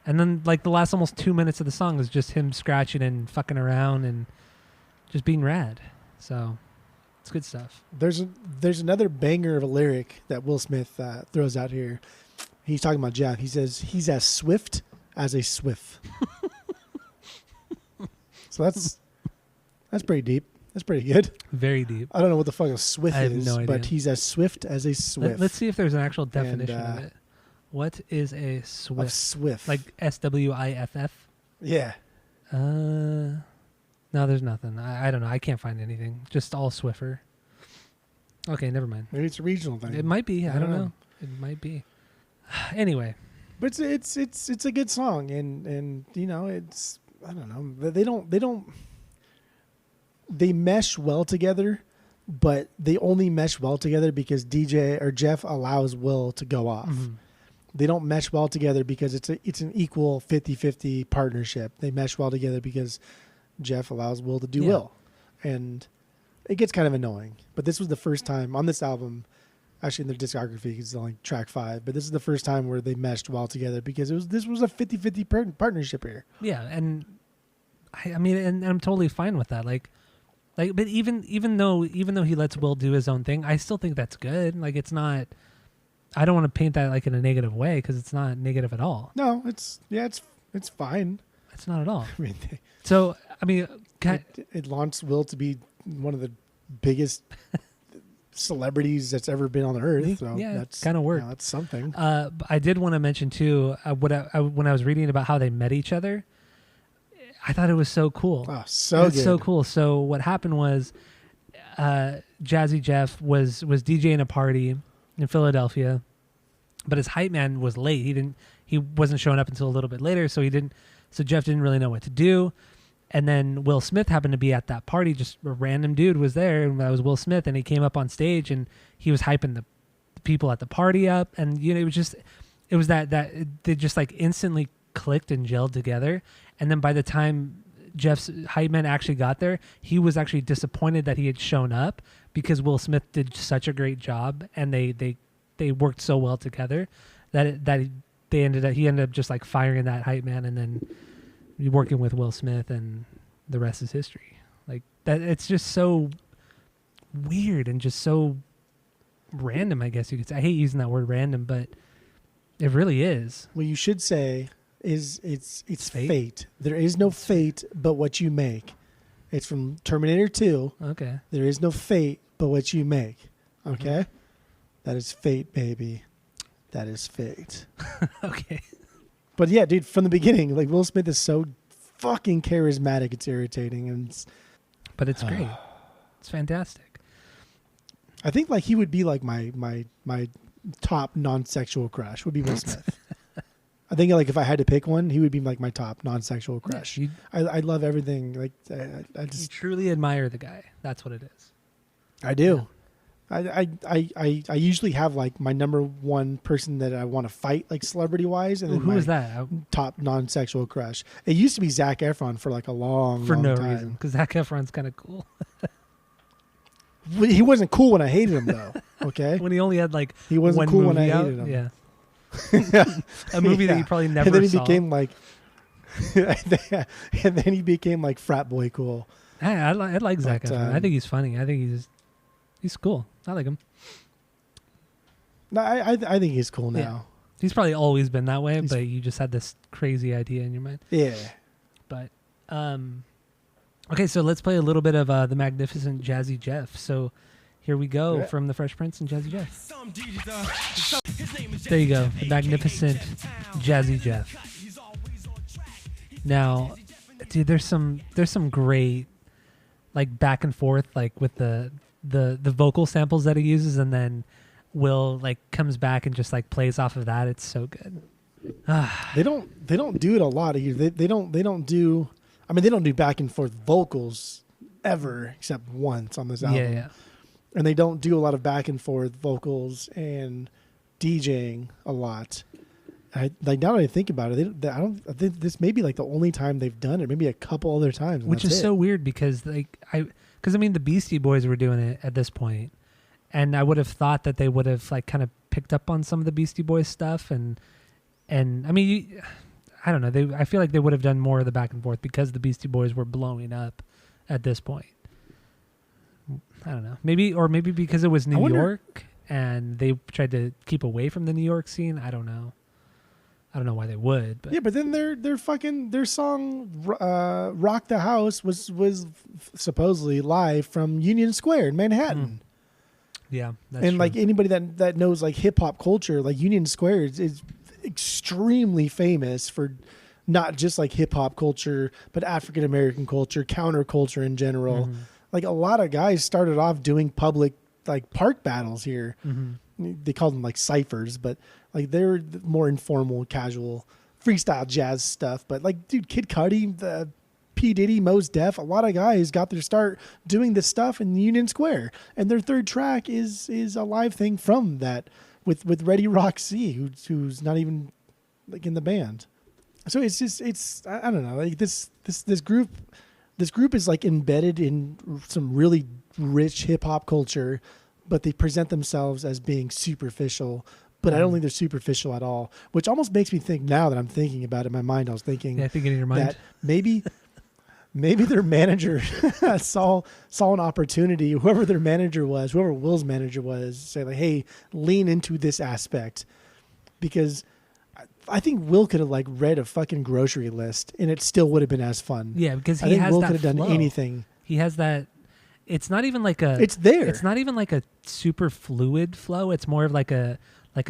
And then like the last almost 2 minutes of the song is just him scratching and fucking around and just being rad. So it's good stuff. There's another banger of a lyric that Will Smith throws out here. He's talking about Jeff. He says he's as swift as a swift. So that's pretty deep. That's pretty good. Very deep. I don't know what the fuck a swift is, no but he's as swift as a swift. Let's see if there's an actual definition of it. What is a swift? Like SWIFF? Yeah. No, No, there's nothing. I don't know. I can't find anything. Just all Swiffer. Okay, never mind. Maybe it's a regional thing. It might be. I don't know. It might be. Anyway, but it's a good song, and it's, I don't know. They mesh well together, but they only mesh well together because DJ or Jeff allows Will to go off. Mm-hmm. They don't mesh well together because it's an equal 50-50 partnership. They mesh well together because Jeff allows Will to do Will. And it gets kind of annoying. But this was the first time on this album, actually in their discography, it's only track 5, but this is the first time where they meshed well together because this was a 50-50 partnership here. Yeah, and I mean, and I'm totally fine with that. Like, but even though he lets Will do his own thing, I still think that's good. Like, it's not. I don't want to paint that like in a negative way because it's not negative at all. No, it's fine. It's not at all. I mean, it launched Will to be one of the biggest celebrities that's ever been on the earth. So yeah, that's kind of worked. That's something. I did want to mention too when I was reading about how they met each other. I thought it was so cool. Oh, so good. So cool. So what happened was, Jazzy Jeff was DJing a party in Philadelphia, but his hype man was late. He wasn't showing up until a little bit later, so Jeff didn't really know what to do. And then Will Smith happened to be at that party. Just a random dude was there, and that was Will Smith, and he came up on stage and he was hyping the people at the party up, and it was that they just like instantly clicked and gelled together. And then by the time Jeff's hype man actually got there, he was actually disappointed that he had shown up because Will Smith did such a great job, and they worked so well together that he ended up just like firing that hype man and then working with Will Smith, and the rest is history. Like that, it's just so weird and just so random, I guess you could say. I hate using that word random, but it really is. Well, you should say it's fate. There is no fate but what you make. It's from Terminator 2. Okay. There is no fate but what you make. Okay? Mm-hmm. That is fate, baby. That is fate. Okay. But yeah, dude, from the beginning, like Will Smith is so fucking charismatic. It's irritating, but it's great. It's fantastic. I think like he would be like my top non-sexual crush would be Will Smith. I think like if I had to pick one, he would be like my top non-sexual crush. Yeah, I love everything. Like I just you truly admire the guy. That's what it is. I do. Yeah. I usually have like my number one person that I want to fight, like celebrity wise, and then who is that? Top non-sexual crush. It used to be Zac Efron for like a long no time. reason, because Zac Efron's kind of cool. He wasn't cool when I hated him though. Okay, when he only had like he wasn't one cool movie when I out. hated him. Yeah, a movie that you probably never. And then he saw. became like, and then he became like frat boy cool. I like Zac Efron. I think he's funny. I think he's cool. I like him. No, I think he's cool now. Yeah. He's probably always been that way, but you just had this crazy idea in your mind. Yeah. But okay, so let's play a little bit of the magnificent Jazzy Jeff. So here we go from the Fresh Prince and Jazzy Jeff. There you go, the magnificent Jazzy Jeff. Now, dude, there's some great like back and forth like with the vocal samples that he uses, and then Will like comes back and just like plays off of that. It's so good. They don't do it a lot either. They don't do. I mean, they don't do back and forth vocals ever except once on this album. Yeah. And they don't do a lot of back and forth vocals and DJing a lot. Now that I think about it, I think this may be like the only time they've done it. Maybe a couple other times, which is so weird because because I mean the Beastie Boys were doing it at this point, and I would have thought that they would have like kind of picked up on some of the Beastie Boys stuff, and I mean I don't know, I feel like they would have done more of the back and forth because the Beastie Boys were blowing up at this point. I don't know, maybe because it was New York and they tried to keep away from the New York scene. I don't know why they would, but yeah. But then their song "Rock the House" was supposedly live from Union Square in Manhattan. Yeah, that's and true. like anybody that knows like hip hop culture, like Union Square is extremely famous for not just like hip hop culture, but African American culture, counterculture in general. Mm-hmm. Like a lot of guys started off doing public like park battles here. Mm-hmm. They called them like ciphers, but like they're more informal, casual, freestyle jazz stuff. But like, dude, Kid Cudi, the P. Diddy, Mos Def, a lot of guys got their start doing this stuff in Union Square, and their third track is a live thing from that with Ready Rock C, who's not even like in the band. So it's I don't know, like this group is like embedded in some really rich hip hop culture, but they present themselves as being superficial. But I don't think they're superficial at all, which almost makes me think, now that I'm thinking about it in my mind, I was thinking thinking in your mind that maybe their manager saw an opportunity, whoever their manager was, whoever Will's manager was, say like, hey, lean into this aspect, because I think Will could have like read a fucking grocery list and it still would have been as fun. Yeah, because I think has Will that could have done flow. anything. He has that. It's not even like a. It's there. It's not even like a super fluid flow. It's more of like a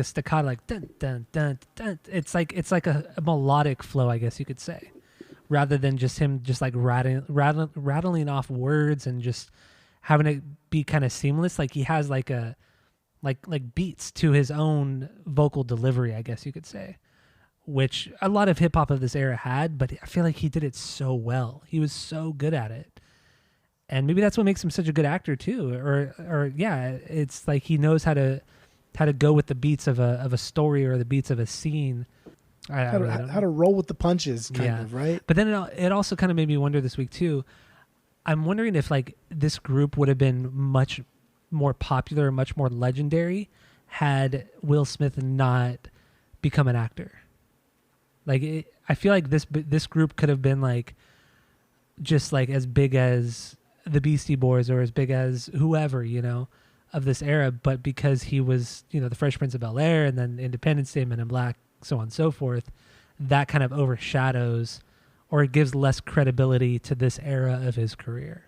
staccato, like dun dun dun dun. It's like a melodic flow, I guess you could say, rather than just him just like rattling off words and just having it be kind of seamless. Like he has like a like beats to his own vocal delivery, I guess you could say, which a lot of hip hop of this era had, but I feel like he did it so well. He was so good at it. And maybe that's what makes him such a good actor too. Or yeah, it's like he knows how to go with the beats of a story or the beats of a scene. How to roll with the punches, kind of, right? But then it also kind of made me wonder this week too. I'm wondering if like this group would have been much more popular, much more legendary, had Will Smith not become an actor. Like I feel like this group could have been like just like as big as the Beastie Boys or as big as whoever, of this era, but because he was, the Fresh Prince of Bel-Air and then Independence Day, Men in Black, so on and so forth, that kind of overshadows or it gives less credibility to this era of his career.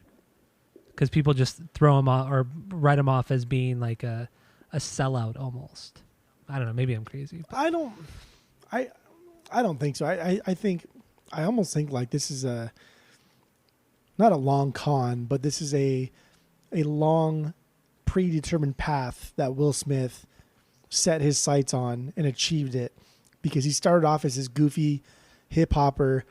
Because people just throw him off or write him off as being like a sellout almost. I don't know, maybe I'm crazy. I don't think so. I almost think like this is not a long con, but this is a long predetermined path that Will Smith set his sights on and achieved it, because he started off as this goofy hip hopper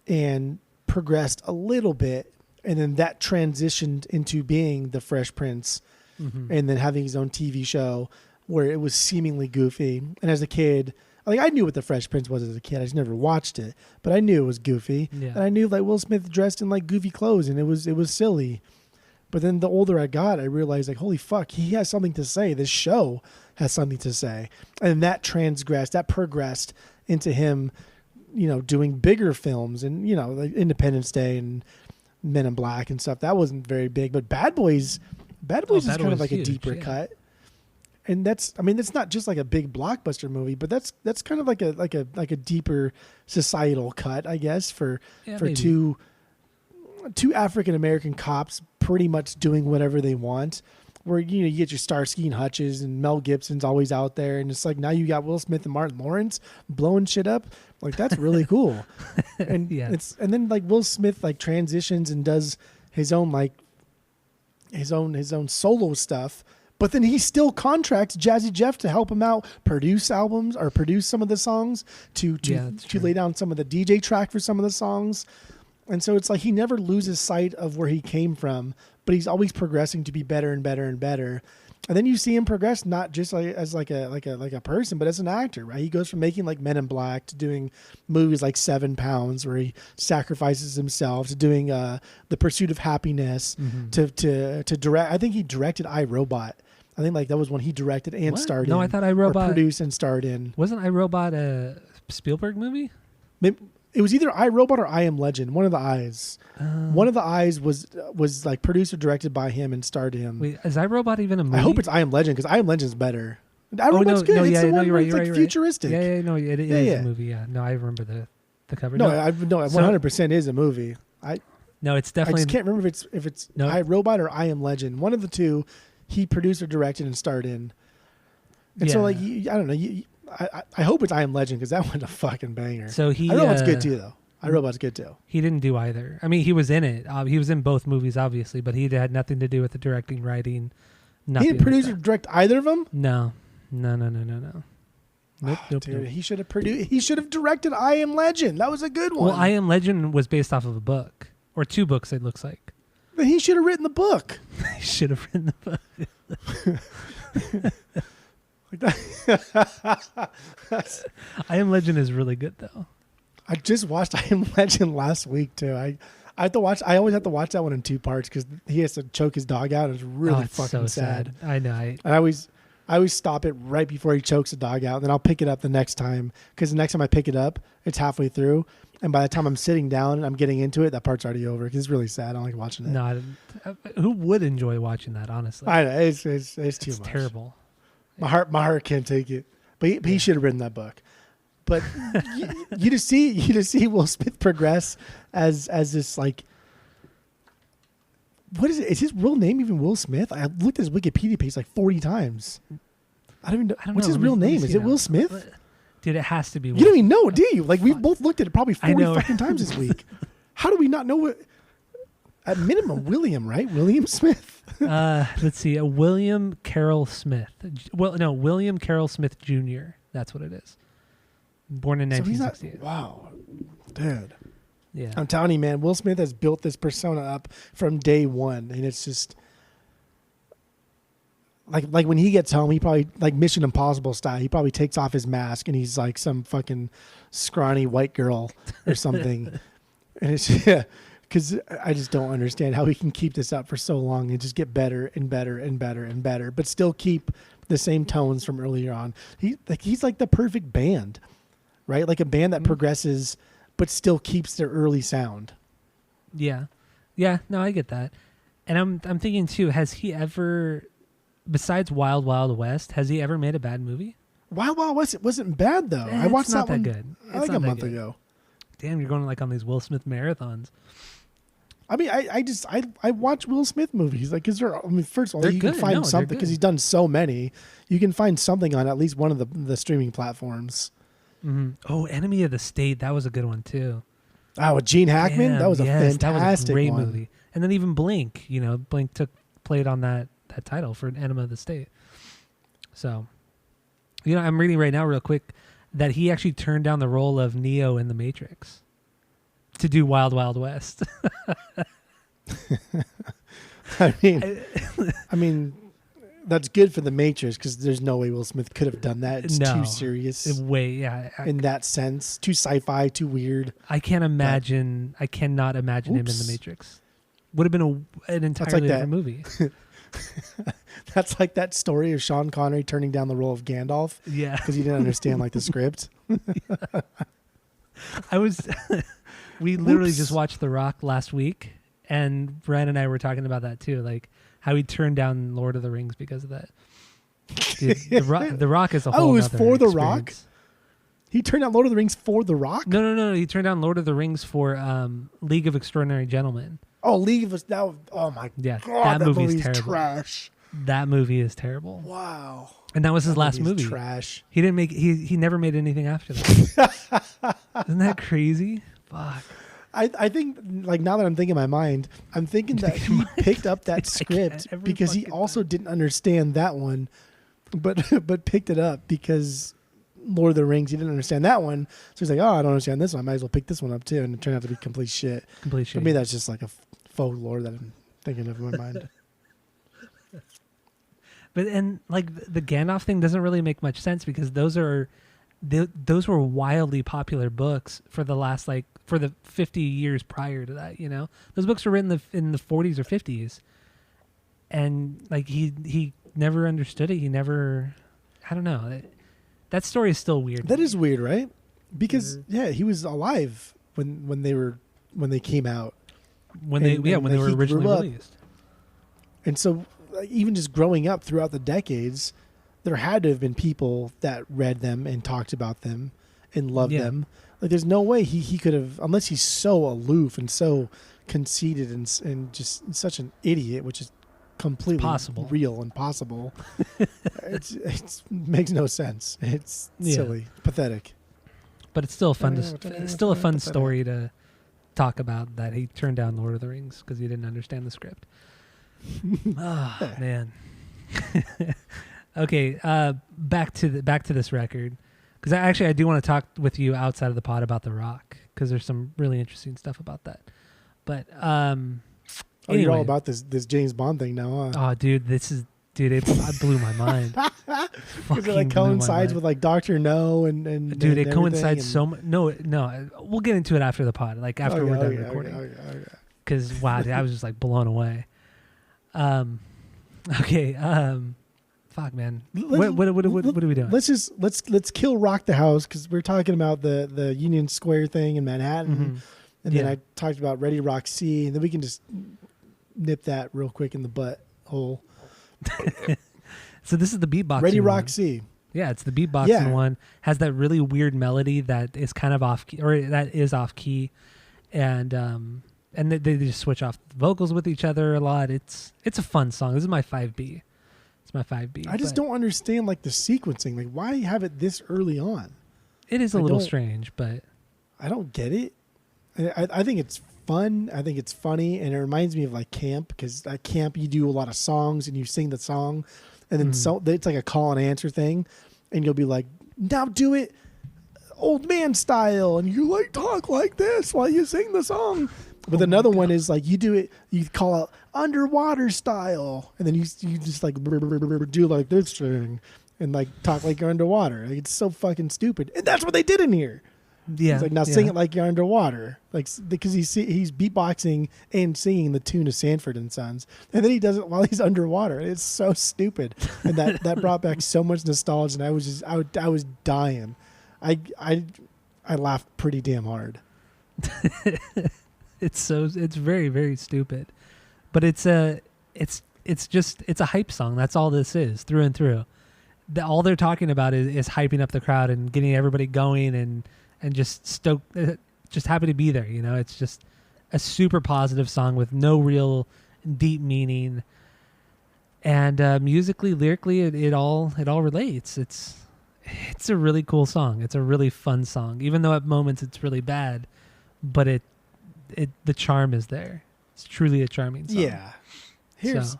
and progressed a little bit, and then that transitioned into being the Fresh Prince, and then having his own TV show where it was seemingly goofy. And as a kid, like I knew what the Fresh Prince was as a kid. I just never watched it, but I knew it was goofy. Yeah. And I knew like Will Smith dressed in like goofy clothes, and it was silly. But then the older I got, I realized like, holy fuck, he has something to say. This show has something to say. And that progressed into him, doing bigger films and, like Independence Day and Men in Black and stuff. That wasn't very big, but Bad Boys is kind of like huge, a deeper cut. And it's not just like a big blockbuster movie, but that's kind of like a deeper societal cut, I guess, for maybe. two African American cops pretty much doing whatever they want. Where you get your Starsky and Hutches and Mel Gibson's always out there, and it's like now you got Will Smith and Martin Lawrence blowing shit up. Like that's really cool. And and then like Will Smith like transitions and does his own solo stuff. But then he still contracts Jazzy Jeff to help him out produce albums or produce some of the songs, to lay down some of the DJ track for some of the songs. And so it's like he never loses sight of where he came from, but he's always progressing to be better and better and better. And then you see him progress not just like as like a person, but as an actor, right? He goes from making like Men in Black to doing movies like 7 Pounds, where he sacrifices himself, to doing The Pursuit of Happiness, to direct. I think he directed iRobot. I think like that was when he directed and starred in. No, I thought iRobot produced and starred in. Wasn't iRobot a Spielberg movie? It was either iRobot or I Am Legend. One of the I's. One of the I's was like produced or directed by him and starred him. Wait, is iRobot even a movie? I hope it's I Am Legend, because I Am Legend's better. iRobot's good. It's the one you're where right. it's like futuristic. Yeah, no, it is a movie. Yeah, no, I remember the cover. No, 100% is a movie. No, it's definitely. I just can't remember if it's iRobot or I Am Legend. One of the two, he produced or directed and starred in. And so like I don't know. I hope it's I Am Legend because that one's a fucking banger. So he. iRobot's good too, though. iRobot's good too. He didn't do either. I mean, he was in it. He was in both movies, obviously, but he had nothing to do with the directing, writing. Nothing. He didn't produce or direct either of them. No. Nope, Dude, he should have produced. He should have directed I Am Legend. That was a good one. Well, I Am Legend was based off of a book or 2 books. It looks like. But he should have written the book. He should have written the book. I Am Legend is really good though. I just watched I Am Legend last week too. I have to watch. I always have to watch that one in 2 parts because he has to choke his dog out. It's really it's fucking so sad. I know. I always stop it right before he chokes the dog out, and then I'll pick it up the next time because the next time I pick it up, it's halfway through, and by the time I'm sitting down and I'm getting into it, that part's already over because it's really sad. I don't like watching it. No, who would enjoy watching that? Honestly, I know it's too much. It's terrible. My heart can't take it. But he should have written that book. But you just see Will Smith progress as this like. What is it? Is his real name even Will Smith? I looked at his Wikipedia page like 40 times. I don't even know. What's his real name? Is it Will Smith? Dude, it has to be. You don't even know, do you? Like, we've both looked at it probably 40 fucking times this week. How do we not know what? At minimum, William, right? William Smith. Let's see. William Carroll Smith. Well, no, William Carroll Smith Jr. That's what it is. Born in 1968. Wow. Dude. Yeah. I'm telling you, man, Will Smith has built this persona up from day one. And it's just like when he gets home, he probably like Mission Impossible style. He probably takes off his mask and he's like some fucking scrawny white girl or something. And it's because I just don't understand how he can keep this up for so long and just get better and better and better and better, but still keep the same tones from earlier on. He's like the perfect band, right? Like a band that progresses but still keeps their early sound. Yeah. No, I get that. And I'm thinking too, has he ever, besides Wild Wild West, has he ever made a bad movie? Wild Wild West, it wasn't bad though. I watched that one good. like a month ago. Damn, you're going like on these Will Smith marathons. I mean, I watch Will Smith movies. Like, first of all, they're you good. can find something because he's done so many. You can find something on at least one of the streaming platforms. Mm-hmm. Oh, Enemy of the State, that was a good one too. Oh, with Gene Hackman, that was a fantastic that was a great one. movie. And then even Blink, Blink played on that title for Enemy of the State. So, I'm reading right now real quick that he actually turned down the role of Neo in The Matrix to do Wild Wild West. I mean, that's good for The Matrix because there's no way Will Smith could have done that. It's too serious. In that sense, too sci-fi, too weird. I cannot imagine him in The Matrix. Would have been an entirely different movie. That's like that story of Sean Connery turning down the role of Gandalf. Yeah, because he didn't understand like the script. We literally just watched The Rock last week, and Brian and I were talking about that too, like how he turned down Lord of the Rings because of that. Dude, the Rock is a whole. Oh, it was for experience. The Rock. He turned down Lord of the Rings for The Rock. No. He turned down Lord of the Rings for League of Extraordinary Gentlemen. Oh, League of oh my god, that movie's terrible. Trash. That movie is terrible. Wow. And that was his last movie. Trash. He didn't make. He never made anything after that. Isn't that crazy? Fuck. I think, like, now that I'm thinking in my mind, I'm thinking that he picked up that script because he also didn't understand that one, but picked it up because Lord of the Rings, he didn't understand that one. So he's like, oh, I don't understand this one. I might as well pick this one up too. And it turned out to be complete shit. Complete shit. For me, that's just like a folklore that I'm thinking of in my mind. But the Gandalf thing doesn't really make much sense because those were wildly popular books for the 50 years prior to that. Those books were written in the 40s or 50s, and like he never understood it. He never, I don't know. That story is still weird. That is weird, right? Because he was alive when they came out. When they were originally released. And so, even just growing up throughout the decades, there had to have been people that read them and talked about them and loved them. Like, there's no way he could have, unless he's so aloof and so conceited and just such an idiot, which is completely possible. real and possible. It makes no sense. It's silly, pathetic. But it's still fun. It's still a fun story to talk about that he turned down Lord of the Rings because he didn't understand the script. Oh man. Okay, back to this record, because I do want to talk with you outside of the pod about The Rock, because there's some really interesting stuff about that. But anyway. You're all about this James Bond thing now, huh? Oh, dude, it blew my mind. Because it like coincides with like Dr. No and dude, and it coincides so much. No, we'll get into it after the pod, like after we're done recording. Because wow, dude, I was just like blown away. Okay. Fuck, man. What are we doing? Let's kill Rock the House, because we're talking about the Union Square thing in Manhattan, and then I talked about Ready Rock C, and then we can just nip that real quick in the butt hole. So this is the beatboxing. Ready Rock one. C. Yeah, it's the beatboxing one. Has that really weird melody that is kind of off key, or that is off key, and they just switch off the vocals with each other a lot. It's a fun song. This is my 5B. It's my 5B. I just don't understand like the sequencing. Like, why have it this early on? It is a little strange, but I don't get it. I think it's fun. I think it's funny, and it reminds me of like camp, because at camp you do a lot of songs and you sing the song, and then so it's like a call and answer thing, and you'll be like, now do it old man style, and you like talk like this while you sing the song. But another one is like you do it, you call it underwater style, and then you just like do like this thing and like talk like you're underwater. Like, it's so fucking stupid, and that's what they did in here. Yeah, he's like, now sing it like you're underwater, like, because he's beatboxing and singing the tune of Sanford and Sons, and then he does it while he's underwater. It's so stupid, and that brought back so much nostalgia, and I was dying. I laughed pretty damn hard. It's very, very stupid, but it's a hype song. That's all this is, through and through. All they're talking about is hyping up the crowd and getting everybody going and just stoked, just happy to be there. You know, it's just a super positive song with no real deep meaning. And musically, lyrically, it all relates. It's a really cool song. It's a really fun song, even though at moments it's really bad, but the charm is there. It's truly a charming song. Yeah. Here's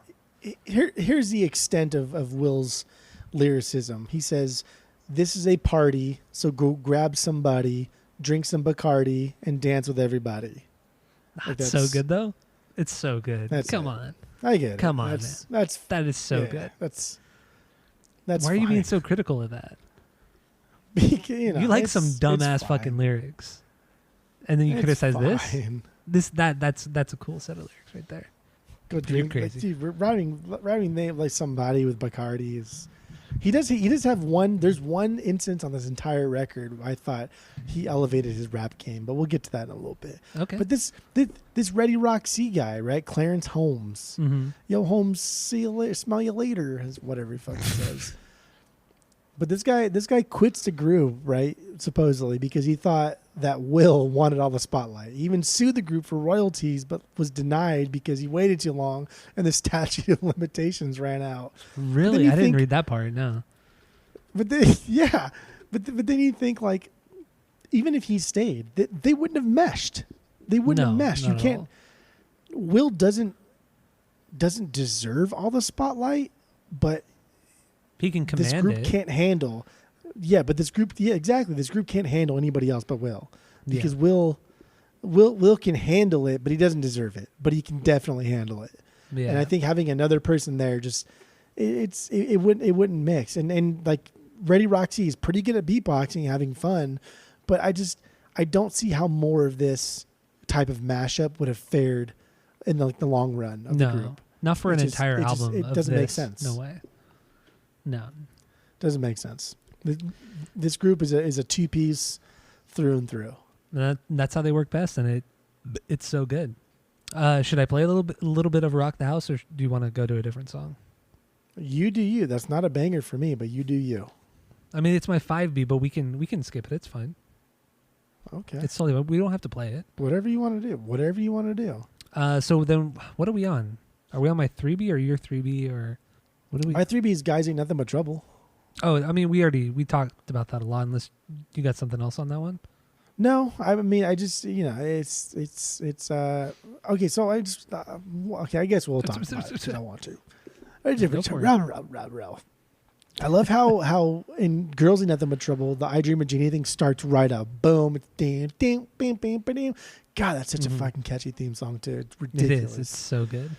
the extent of Will's lyricism. He says, "This is a party, so go grab somebody, drink some Bacardi, and dance with everybody." That's so good, though. It's so good. Come on. I get it. Come on, man. That is so good. That's Why are you being so critical of that? You like some dumbass fucking lyrics, and then you criticize this. That's a cool set of lyrics right there. Go drink, crazy. Like, dude, rhyming name like somebody with Bacardi is. He does have one. There's one instance on this entire record where I thought he elevated his rap game, but we'll get to that in a little bit. Okay. But this Ready Rock C guy, right? Clarence Holmes. Mm-hmm. Yo, Holmes, see you later, smell you later, whatever he fucking says. But this guy quits the group, right? Supposedly because he thought that Will wanted all the spotlight. He even sued the group for royalties, but was denied because he waited too long and the statute of limitations ran out. Really? I didn't read that part. No. But then, yeah, but then you think like, even if he stayed, they wouldn't have meshed. They wouldn't have meshed. You can't. Will doesn't deserve all the spotlight, but he can command it. This group can't handle. Yeah, but this group. Yeah, exactly. This group can't handle anybody else but Will, because Will can handle it, but he doesn't deserve it. But he can definitely handle it. Yeah. And I think having another person there just it wouldn't mix. And like Ready Roxy is pretty good at beatboxing, having fun, but I don't see how more of this type of mashup would have fared in the long run of the group. Not for an entire album. It doesn't make sense. No way. No, doesn't make sense. This group is a two-piece through and through. That's how they work best, and it's so good. Should I play a little bit of Rock the House, or do you want to go to a different song? You do you. That's not a banger for me, but you do you. I mean, it's my 5B, but we can skip it. It's fine. Okay. It's totally. We don't have to play it. Whatever you want to do. So then, what are we on? Are we on my 3B or your 3B or what do we? My 3B is Guys Ain't Nothing But Trouble. Oh, I mean, we talked about that a lot. Unless you got something else on that one. No, I mean, I just, it's okay. So I just, okay, I guess we'll talk about it if I want to. I love how in Girls Ain't Nothing But Trouble, the I Dream of Jeannie thing starts right up. Boom. It's ding, ding, bing, bing, bing. God, that's such a fucking catchy theme song too. It's ridiculous. It is. It's so good.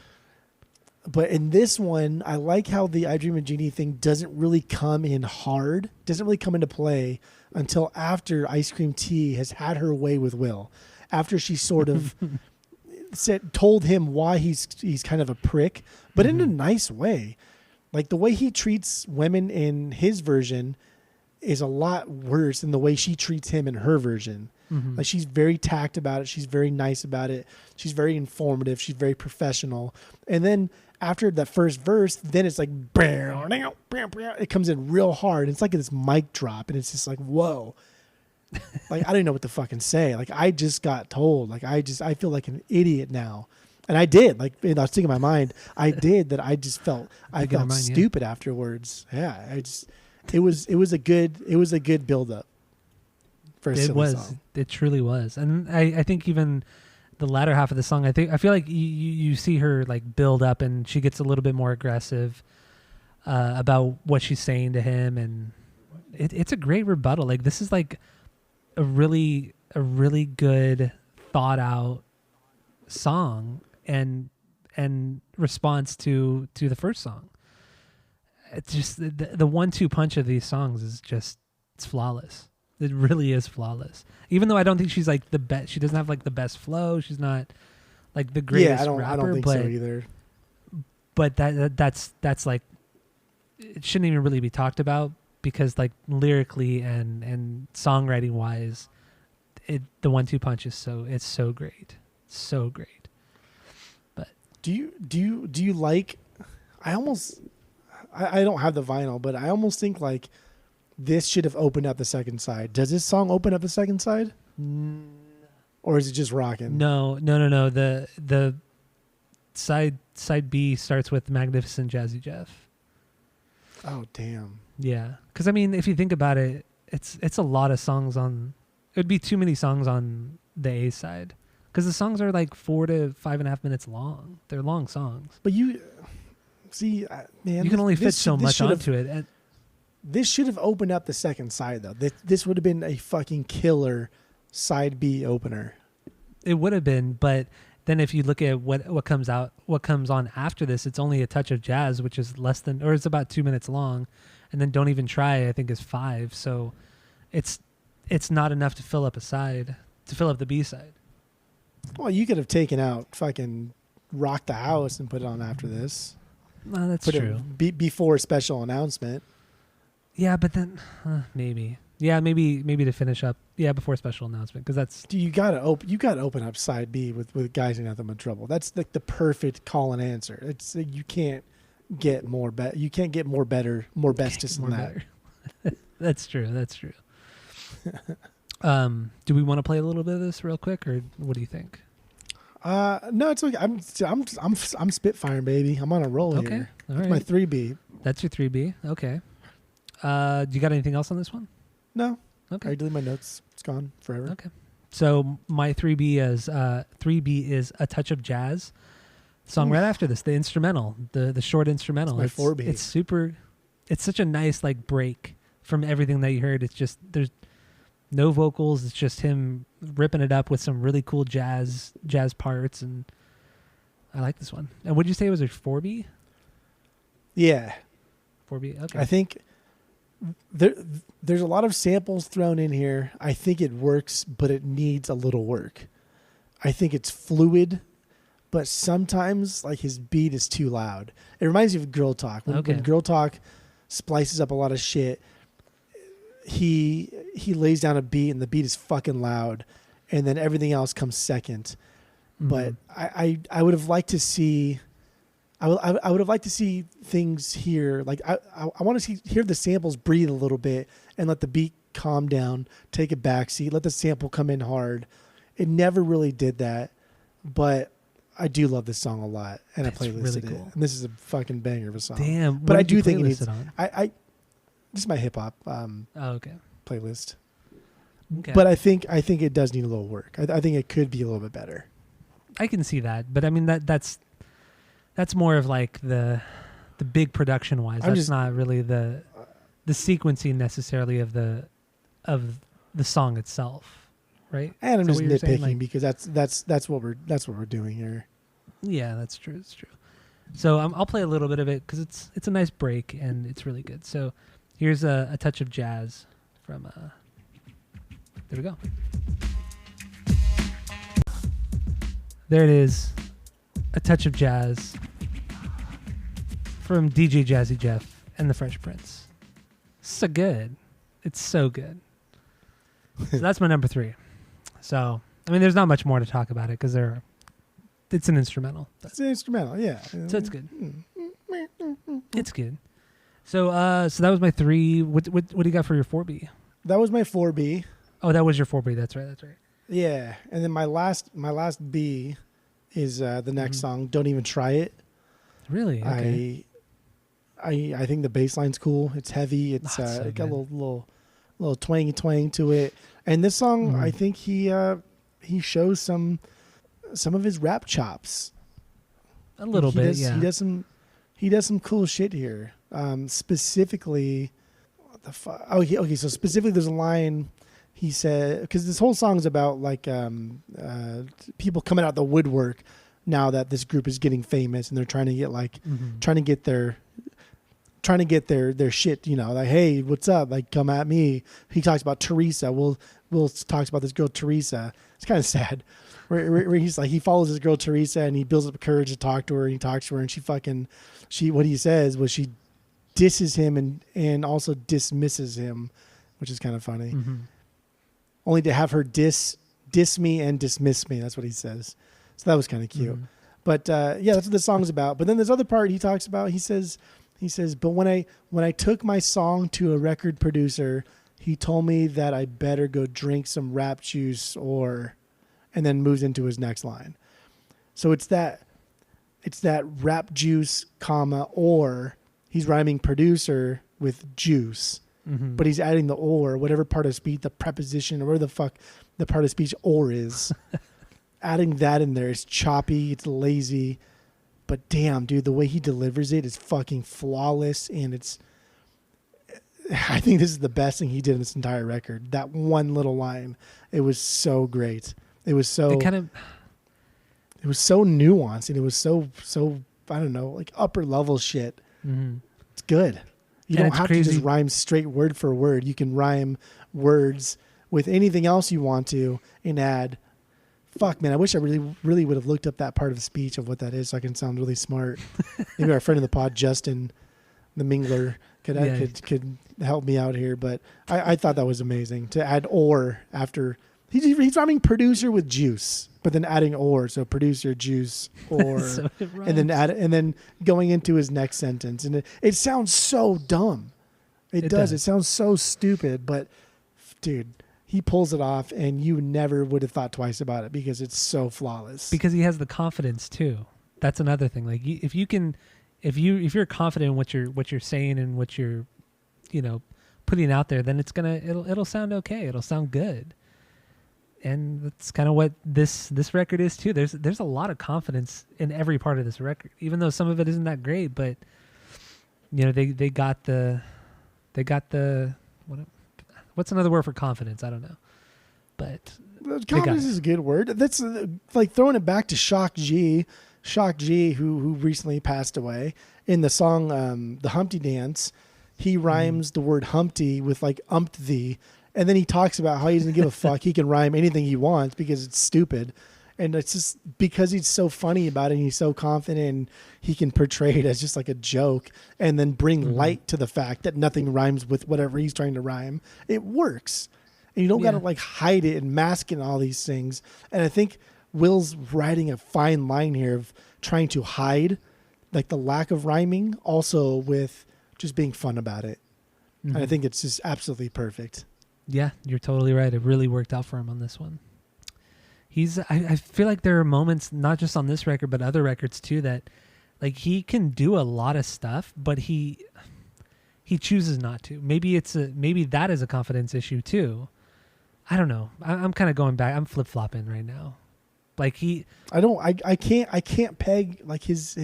But in this one, I like how the I Dream of Jeannie thing doesn't really come in hard, doesn't really come into play until after Ice Cream Tea has had her way with Will. After she sort of told him why he's kind of a prick, but in a nice way. Like the way he treats women in his version is a lot worse than the way she treats him in her version. Like she's very tact about it. She's very nice about it. She's very informative. She's very professional. And then after that first verse, then it's like, it comes in real hard. It's like this mic drop. And it's just like, whoa. Like, I didn't know what to fucking say. Like, I just got told. Like, I feel like an idiot now. And I did. Like, I was thinking in my mind, I did that. I just felt, stupid afterwards. Yeah. It was a good build up. It was. Song. It truly was. And I think even the latter half of the song, I feel like you see her like build up and she gets a little bit more aggressive about what she's saying to him, and it's a great rebuttal. Like this is like a really good thought out song and response to the first song. It's just the 1-2 punch of these songs is just, it's flawless. It really is flawless. Even though I don't think she's like the best, she doesn't have like the best flow. She's not like the greatest rapper. I don't think so either. But that's like, it shouldn't even really be talked about because like lyrically and songwriting wise, the 1-2 punch is it's so great, so great. But do you like? I don't have the vinyl, but I almost think like. This should have opened up the second side. Does this song open up the second side? Or is it just rocking? No. The side B starts with Magnificent Jazzy Jeff. Oh, damn. Yeah. Because, I mean, if you think about it, it's a lot of songs on... It would be too many songs on the A side. Because the songs are like 4 to 5.5 minutes long. They're long songs. But you... See, man... You can only fit so much onto it. And, this should have opened up the second side, though. This would have been a fucking killer side B opener. It would have been, but then if you look at what comes on after this, it's only a touch of jazz, which is less than, or it's about 2 minutes long, and then Don't Even Try, I think, is 5. So it's not enough to fill up the B side. Well, you could have taken out fucking Rock the House and put it on after this. No, that's true. Before special announcement. Yeah, but then maybe to finish up. Yeah, before special announcement, because that's. You gotta open up side B with Guys Ain't Nothing But Trouble. That's like the perfect call and answer. It's you can't get more you can't get more bestest than that. That's true. Do we want to play a little bit of this real quick, or what do you think? No, it's okay. I'm spitfiring, baby. I'm on a roll here. Okay, all right. That's my 3B. That's your 3B. Okay. Do you got anything else on this one? No. Okay. I deleted my notes. It's gone forever. Okay. So my 3B is A Touch of Jazz. Song right after this, the instrumental, the short instrumental. It's my 4B. It's such a nice like break from everything that you heard. It's just there's no vocals. It's just him ripping it up with some really cool jazz parts, and I like this one. And what did you say was your 4B? Yeah. 4B. Okay. I think. There's a lot of samples thrown in here. I think it works, but it needs a little work. I think it's fluid, but sometimes like his beat is too loud. It reminds me of Girl Talk. When Girl Talk splices up a lot of shit, he lays down a beat and the beat is fucking loud, and then everything else comes second. Mm-hmm. But I would have liked to see. I would have liked to see things here. Like I want to hear the samples breathe a little bit and let the beat calm down, take a backseat, let the sample come in hard. It never really did that, but I do love this song a lot, and I playlisted really it. cool. And this is a fucking banger of a song. Damn, but I do think it needs. on? This is my hip hop okay. playlist. Okay. But I think it does need a little work. I think it could be a little bit better. I can see that, but I mean that's more of like the big production wise. That's not really the sequencing necessarily of the song itself, right? And I'm just nitpicking because that's what we're doing here. Yeah, that's true. It's true. So I'll play a little bit of it because it's a nice break and it's really good. So here's a touch of jazz from. There we go. There it is. A touch of jazz from DJ Jazzy Jeff and the Fresh Prince. So good. It's so good. So that's my number 3. So, I mean, there's not much more to talk about it because it's an instrumental. It's an instrumental, yeah. So it's good. It's good. So that was my 3. What do you got for your 4B? That was my 4B. Oh, that was your 4B. That's right. Yeah, and then my last B is the next song. Don't even try it. Really? Okay. I think the bass line's cool. It's heavy. It's so got a little twangy twang to it. And this song, I think he shows some of his rap chops. A little bit, yeah. He does some cool shit here. Specifically, what the fuck? Okay. So specifically, there's a line. He said, because this whole song is about like people coming out the woodwork now that this group is getting famous, and they're trying to get their shit, like, hey, what's up? Like, come at me. He talks about Teresa. Will talks about this girl Teresa. It's kind of sad. Where he's like, he follows this girl Teresa and he builds up courage to talk to her, and he talks to her, and what he says was she disses him and also dismisses him, which is kind of funny. Mm-hmm. Only to have her diss me and dismiss me. That's what he says. So that was kind of cute. Mm-hmm. But yeah, that's what the song's about. But then there's other part he talks about. He says, but when I took my song to a record producer, he told me that I better go drink some rap juice and then moves into his next line. So it's that rap juice, or he's rhyming producer with juice. Mm-hmm. But he's adding the or, whatever part of speech, the preposition, or whatever the fuck the part of speech or is. Adding that in there is choppy, it's lazy. But damn, dude, the way he delivers it is fucking flawless. And I think this is the best thing he did in this entire record. That one little line, it was so great. It was so nuanced, and it was so I don't know, like upper level shit. Mm-hmm. It's good. You don't have to just rhyme straight word for word. You can rhyme words with anything else you want to and add. Fuck, man, I wish I really, really would have looked up that part of the speech of what that is so I can sound really smart. Maybe our friend of the pod, Justin, the Mingler, could help me out here. But I thought that was amazing to add or after. He's rhyming producer with juice, but then adding or, so producer, juice, or, so and then going into his next sentence, and it sounds so dumb. It does. It sounds so stupid, but dude, he pulls it off, and you never would have thought twice about it because it's so flawless. Because he has the confidence too. That's another thing. Like if you're confident in what you're saying and what you're, putting out there, then it'll sound okay. It'll sound good. And that's kind of what this record is too. There's a lot of confidence in every part of this record, even though some of it isn't that great. But they got the what's another word for confidence? I don't know. But confidence is a good word. That's like throwing it back to Shock G, who recently passed away. In the song the Humpty Dance, he rhymes the word Humpty with like umped thee. And then he talks about how he doesn't give a fuck. He can rhyme anything he wants because it's stupid. And it's just because he's so funny about it and he's so confident and he can portray it as just like a joke and then bring light to the fact that nothing rhymes with whatever he's trying to rhyme. It works. And you don't got to like hide it and mask it and all these things. And I think Will's riding a fine line here of trying to hide like the lack of rhyming also with just being fun about it. Mm-hmm. And I think it's just absolutely perfect. Yeah, you're totally right. It really worked out for him on this one. I feel like there are moments, not just on this record, but other records too, that like he can do a lot of stuff, but he chooses not to. Maybe that is a confidence issue too. I don't know. I'm kind of going back. I'm flip flopping right now. Like I can't peg like his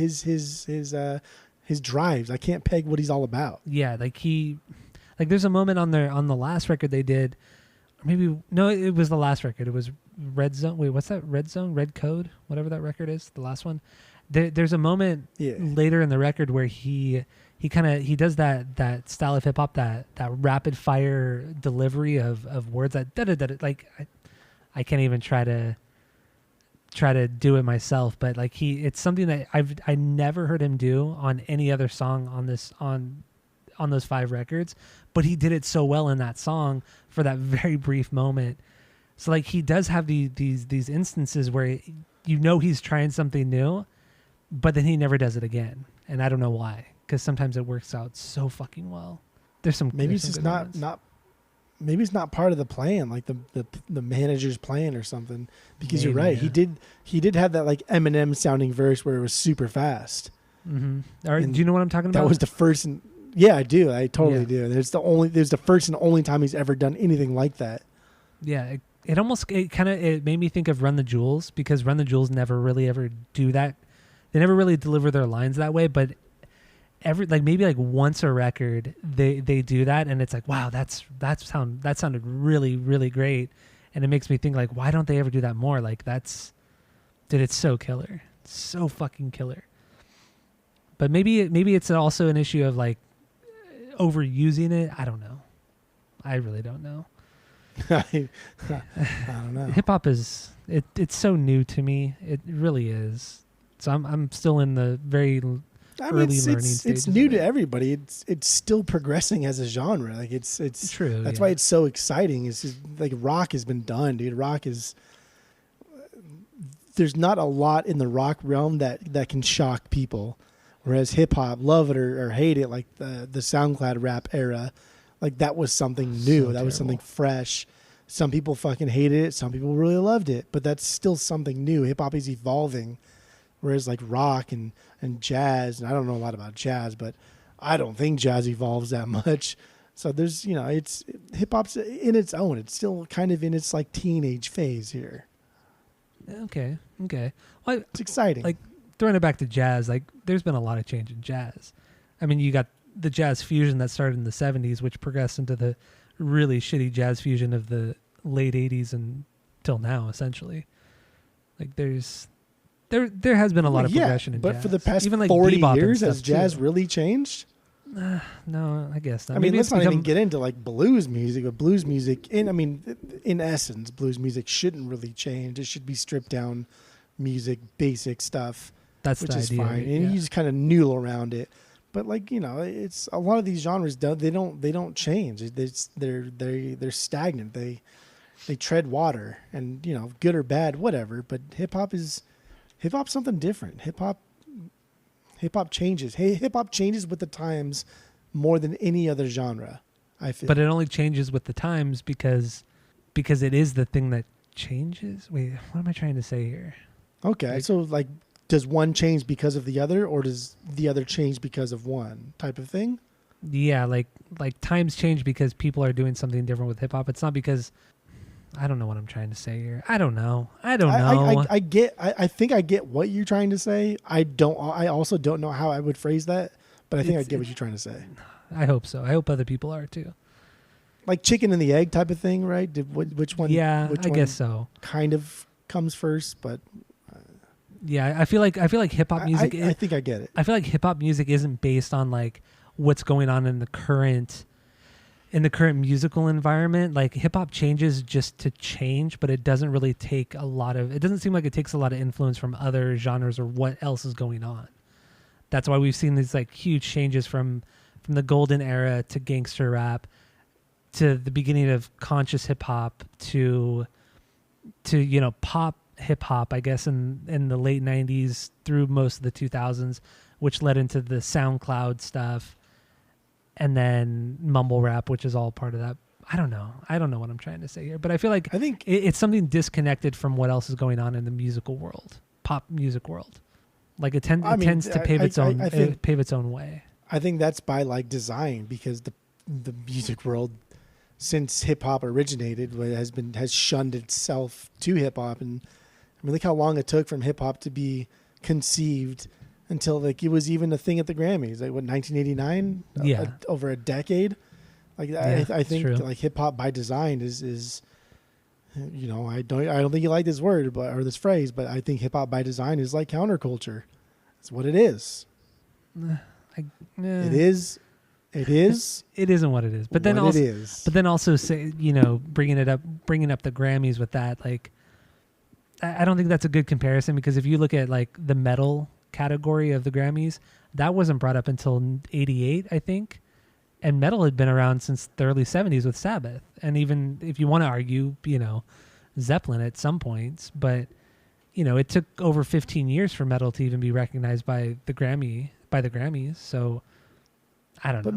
drives. I can't peg what he's all about. Yeah, like there's a moment on the last record they did, or maybe no, it was the last record. It was Red Zone. Wait, what's that? Red Zone, Red Code, whatever that record is, the last one. There's a moment later in the record where he does that style of hip hop, that rapid fire delivery of words that like I can't even try to do it myself, but like it's something that I never heard him do on any other song on those 5 records, but he did it so well in that song for that very brief moment. So like he does have these instances where he's trying something new, but then he never does it again, and I don't know why, because sometimes it works out so fucking well. Maybe it's just not maybe it's not part of the plan, like the manager's plan or something. Because maybe, you're right, yeah. He did have that like Eminem sounding verse where it was super fast. Mm-hmm. All right, do you know what I'm talking about? That was the first. Yeah, I do. I totally do. There's the first and only time he's ever done anything like that. Yeah, it made me think of Run the Jewels, because Run the Jewels never really ever do that. They never really deliver their lines that way, but maybe once a record they do that, and it's like, wow, that sounded really, really great, and it makes me think like, why don't they ever do that more? Like it's so killer, so fucking killer. But maybe it's also an issue of like overusing it. I don't know. I really don't know. I don't know. Hip hop it's so new to me. It really is. So I'm still in the very early learning stages. It's new to everybody. It's still progressing as a genre. Like it's true. That's why it's so exciting. It's just, like rock has been done, dude. There's not a lot in the rock realm that can shock people. Whereas hip hop, love it or hate it, like the SoundCloud rap era, like that was something new. That was something fresh. Some people fucking hated it. Some people really loved it. But that's still something new. Hip hop is evolving. Whereas like rock and jazz, and I don't know a lot about jazz, but I don't think jazz evolves that much. So there's, it's hip hop's in its own. It's still kind of in its like teenage phase here. Okay. Well, it's exciting. Like throwing it back to jazz, like there's been a lot of change in jazz. I mean, you got the jazz fusion that started in the 70s, which progressed into the really shitty jazz fusion of the late 80s and till now, essentially. Like there has been a lot of progression in jazz. But for the past even like 40 years, has jazz really changed? No, I guess not. I mean, let's not even get into like blues music. But blues music, in essence, blues music shouldn't really change. It should be stripped down music, basic stuff. That's which the is idea, fine, and you just kind of noodle around it. But like it's a lot of these genres they don't change. They're stagnant. They tread water, and good or bad, whatever. But hip hop's something different. Hip hop changes. Hip hop changes with the times more than any other genre, I feel. But it only changes with the times because it is the thing that changes. Wait, what am I trying to say here? Okay, so like, does one change because of the other, or does the other change because of one type of thing? Yeah, like times change because people are doing something different with hip hop. It's not because I don't know what I'm trying to say here. I don't know. I think I get what you're trying to say. I also don't know how I would phrase that, but I think I get what you're trying to say. I hope so. I hope other people are too. Like chicken and the egg type of thing, right? Which one? Yeah, I guess so. Kind of comes first, but yeah, I feel like hip hop music. I think I get it. I feel like hip hop music isn't based on like what's going on in the current musical environment. Like hip hop changes just to change, but it doesn't really take it doesn't seem like it takes a lot of influence from other genres or what else is going on. That's why we've seen these like huge changes from the golden era to gangster rap to the beginning of conscious hip hop to pop hip hop, I guess, in the late 90s through most of the 2000s, which led into the SoundCloud stuff. And then mumble rap, which is all part of that. I don't know. I don't know what I'm trying to say here, but I feel like I think it's something disconnected from what else is going on in the musical world, pop music world. Like it tends to pave its own way. I think that's by like design, because the music world, since hip hop originated, has shunned itself to hip hop. And I mean, look how long it took from hip hop to be conceived until like it was even a thing at the Grammys. Like what, 1989? Yeah, over a decade. Like yeah, I think like hip hop by design is you know, I don't think you like this word or this phrase, but I think hip hop by design is like counterculture. It's what it is. It is. It is. It isn't what it is. But then also, but then also say, you know, bringing up the Grammys with that, like, I don't think that's a good comparison, because if you look at like the metal category of the Grammys, that wasn't brought up until '88, I think. And metal had been around since the early 70s with Sabbath. And even if you want to argue, you know, Zeppelin at some points, but you know, it took over 15 years for metal to even be recognized by the Grammys. So I don't know. But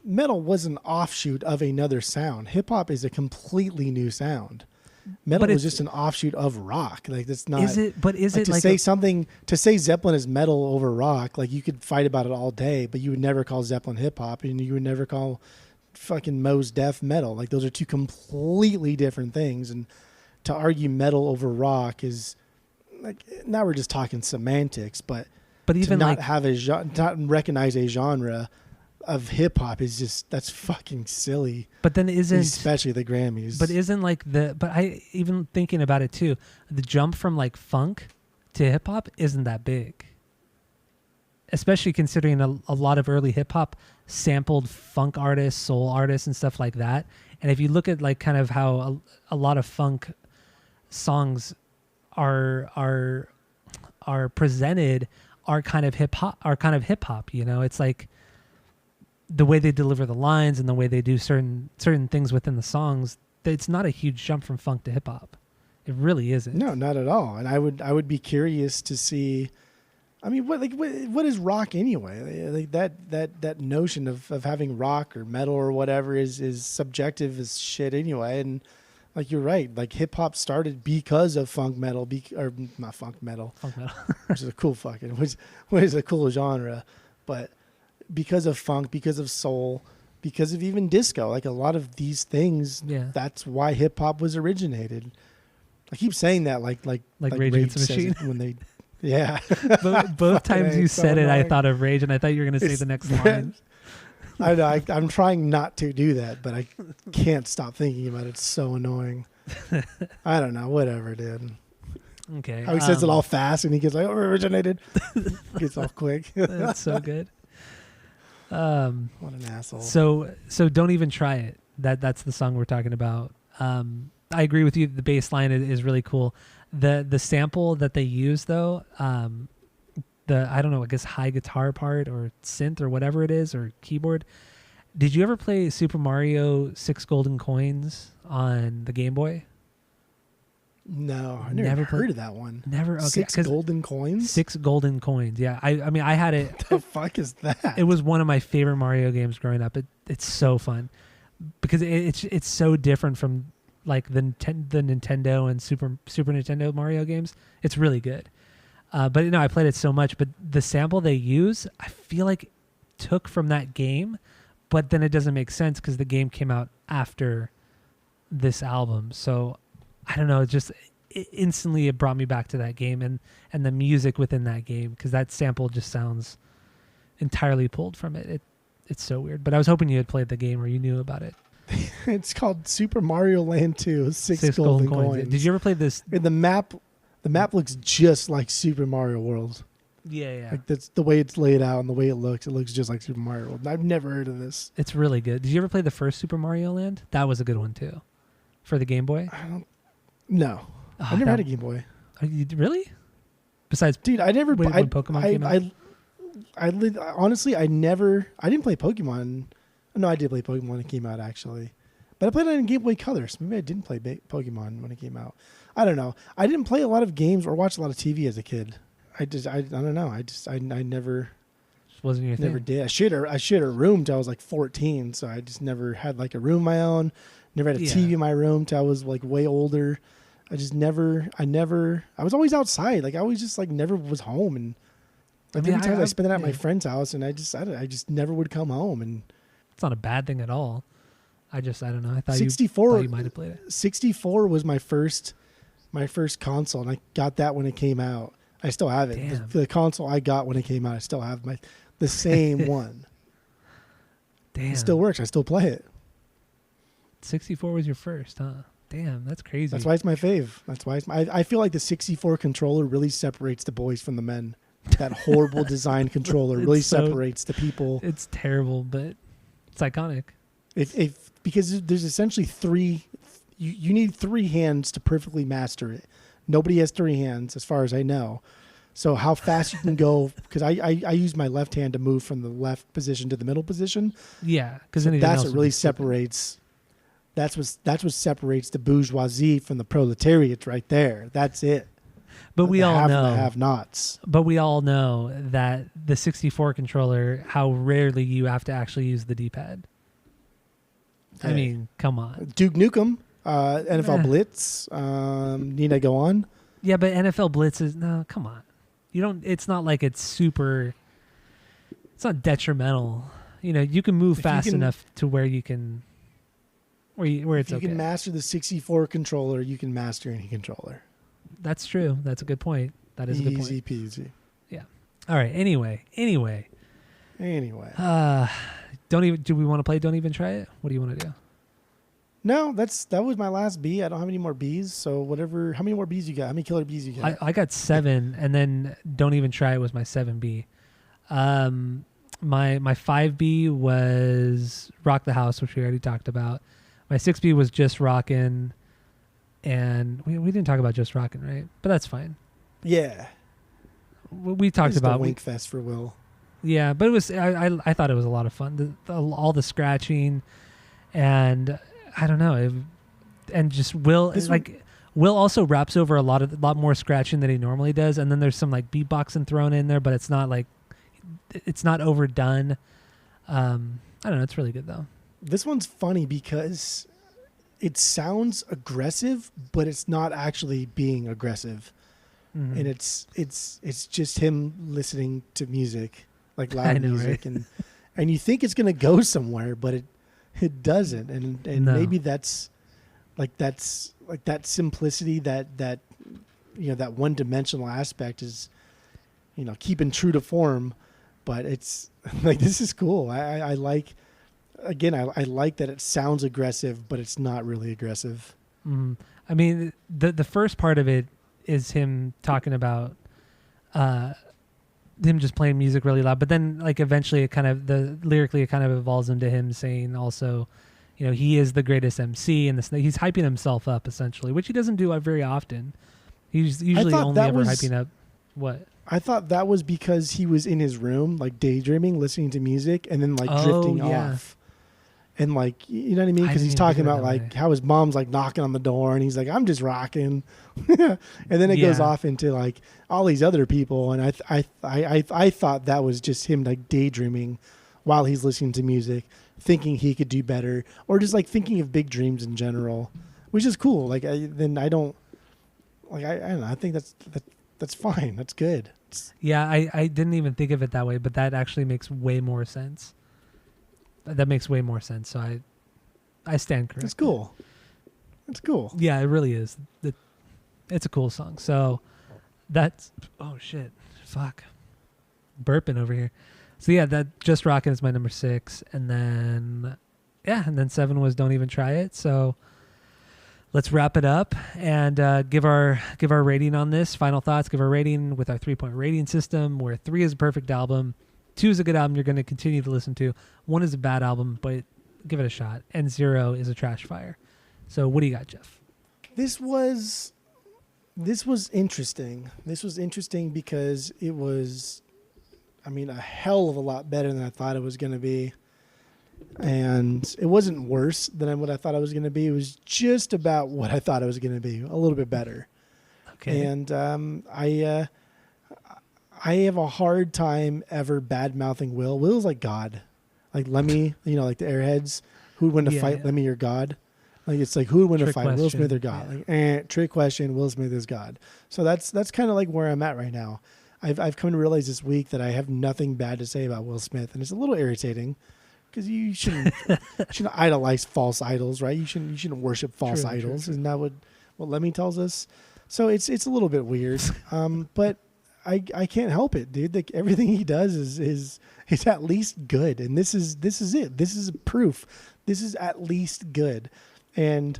metal was an offshoot of another sound. Hip hop is a completely new sound. Metal was just an offshoot of rock. Like that's not. Is it? But is like it to like say something? To say Zeppelin is metal over rock, like you could fight about it all day, but you would never call Zeppelin hip hop, and you would never call fucking Mos Def metal. Like those are two completely different things. And to argue metal over rock is like, now we're just talking semantics. But even to not have not recognize a genre of hip hop is just, that's fucking silly. But then especially the Grammys. But isn't like but I even thinking about it too, the jump from like funk to hip hop isn't that big. Especially considering a lot of early hip hop sampled funk artists, soul artists and stuff like that. And if you look at like kind of how a lot of funk songs are presented are kind of hip hop, you know, it's like the way they deliver the lines and the way they do certain things within the songs, it's not a huge jump from funk to hip hop. It really isn't. No, not at all. And I would be curious to see, I mean, what is rock anyway? Like that notion of having rock or metal or whatever is subjective as shit anyway. And like, you're right. Like hip hop started because of funk metal, or not funk metal, which is a cool which is a cool genre, but because of funk, because of soul, because of even disco, like a lot of these things, that's why hip hop was originated. I keep saying that like Rage Against the Machine when they, yeah. Both times you said it, I thought of Rage, and I thought you were going to say the next line. I know. I'm trying not to do that, but I can't stop thinking about it. It's so annoying. I don't know. Whatever, dude. Okay. How he says it all fast, and he gets like, originated. Gets all quick. That's so good. What an asshole. So don't even try it. That's the song we're talking about. I agree with you. The bass line is really cool. The sample that they use though, I don't know, I guess high guitar part or synth or whatever it is, or keyboard. Did you ever play Super Mario 6 Golden Coins on the Game Boy? No, I never heard of that one. Never. Okay, 6 golden coins? 6 golden coins. Yeah. I mean, I had it. What the fuck is that? It was one of my favorite Mario games growing up. It's so fun because it's so different from like the Nintendo and Super Nintendo Mario games. It's really good. But I played it so much. But the sample they use, I feel like took from that game, but then it doesn't make sense because the game came out after this album. So I don't know. Instantly it brought me back to that game and the music within that game, because that sample just sounds entirely pulled from it. It's so weird. But I was hoping you had played the game or you knew about it. It's called Super Mario Land 2, 6 golden coins. Did you ever play this? And the map looks just like Super Mario World. Yeah. Like that's the way it's laid out and the way it looks just like Super Mario World. I've never heard of this. It's really good. Did you ever play the first Super Mario Land? That was a good one too. For the Game Boy? No. I never had a Game Boy. Really? Besides, dude, I never when Pokemon came out? Honestly, I didn't play Pokemon. No, I did play Pokemon when it came out, actually. But I played it on Game Boy Color, so maybe I didn't play Pokemon when it came out. I don't know. I didn't play a lot of games or watch a lot of TV as a kid. I don't know. I never wasn't your thing. Never did. I shared a room till I was like 14, so I just never had like a room of my own. Never had a TV in my room till I was like way older. I was always outside. Like I always just like never was home. And like every time I spent it at my friend's house, and I just never would come home. And it's not a bad thing at all. I don't know. I thought 64, you might have played it. 64 was my first console, and I got that when it came out. I still have it. Damn. The console I got when it came out, I still have the same one. Damn. It still works. I still play it. 64 was your first, huh? Damn, that's crazy. That's why it's my fave. That's why I feel like the 64 controller really separates the boys from the men. That horrible design controller really separates the people. It's terrible, but it's iconic. Because there's essentially three. You need three hands to perfectly master it. Nobody has three hands, as far as I know. So how fast you can go? Because I use my left hand to move from the left position to the middle position. Yeah, because that's what really separates. That's what separates the bourgeoisie from the proletariat, right there. That's it. But we all know have-nots. But we all know that the 64 controller, how rarely you have to actually use the D-pad. Hey. I mean, come on. Duke Nukem, NFL Blitz. Need I go on? Yeah, but NFL Blitz is no. Come on, you don't. It's not like it's super. It's not detrimental. You know, you can move fast enough to where you can. Where it's okay. If you can master the 64 controller, you can master any controller. That's true. That's a good point. That is a good point. Easy peasy. Yeah. All right. Anyway. Do we want to play Don't Even Try It? What do you want to do? No, that was my last B. I don't have any more Bs. So whatever. How many more Bs you got? How many killer Bs you got? I got 7, and then Don't Even Try It was my 7B. My 5B was Rock the House, which we already talked about. My 6B was Just Rockin', and we didn't talk about Just Rockin', right? But that's fine. Yeah. We talked about wink fest for Will. Yeah, but it was. I thought it was a lot of fun. All the scratching, and I don't know, and just Will Will also raps over a lot more scratching than he normally does, and then there's some like beatboxing thrown in there, but it's not overdone. I don't know. It's really good though. This one's funny because it sounds aggressive, but it's not actually being aggressive, and it's just him listening to music. Like loud music, right? and you think it's gonna go somewhere, but it doesn't, and no. Maybe that's that simplicity, that that one dimensional aspect is keeping true to form, but it's like this is cool. I like that it sounds aggressive, but it's not really aggressive. Mm-hmm. I mean, the first part of it is him talking about him just playing music really loud, but then like eventually lyrically it kind of evolves into him saying also, he is the greatest MC, and he's hyping himself up essentially, which he doesn't do very often. He's usually only ever hyping up. What? I thought that was because he was in his room like daydreaming, listening to music, and then drifting off. And what I mean? Because he's talking about how his mom's knocking on the door, and he's like, "I'm just rocking," and then it goes off into all these other people. And I thought that was just him daydreaming while he's listening to music, thinking he could do better, or just thinking of big dreams in general, which is cool. I don't know. I think that's fine. That's good. Yeah, I didn't even think of it that way, but that actually makes way more sense. That makes way more sense. So I stand corrected. It's cool. It's cool. Yeah, it really is. It's a cool song. So that's shit. Fuck. Burping over here. So yeah, that Just Rockin' is my number 6. And then 7 was Don't Even Try It. So let's wrap it up and give our rating on this. Final thoughts. Give our rating with our 3-point rating system, where 3 is a perfect album. 2 is a good album you're going to continue to listen to. 1 is a bad album, but give it a shot. And 0 is a trash fire. So what do you got, Jeff? This was interesting. This was interesting because it was, a hell of a lot better than I thought it was going to be. And it wasn't worse than what I thought it was going to be. It was just about what I thought it was going to be, a little bit better. Okay. And I have a hard time ever bad mouthing Will. Will's like God, like Lemmy, like the Airheads. Who would win a fight, Lemmy or God? Like it's like who would win a fight, Will Smith or God? Like trick question, Will Smith is God. So that's kind of like where I'm at right now. I've come to realize this week that I have nothing bad to say about Will Smith, and it's a little irritating because you shouldn't idolize false idols, right? You shouldn't worship false idols. Isn't that what Lemmy tells us? So it's a little bit weird, but I can't help it, dude. Like everything he does is at least good, and this is it. This is proof. This is at least good, and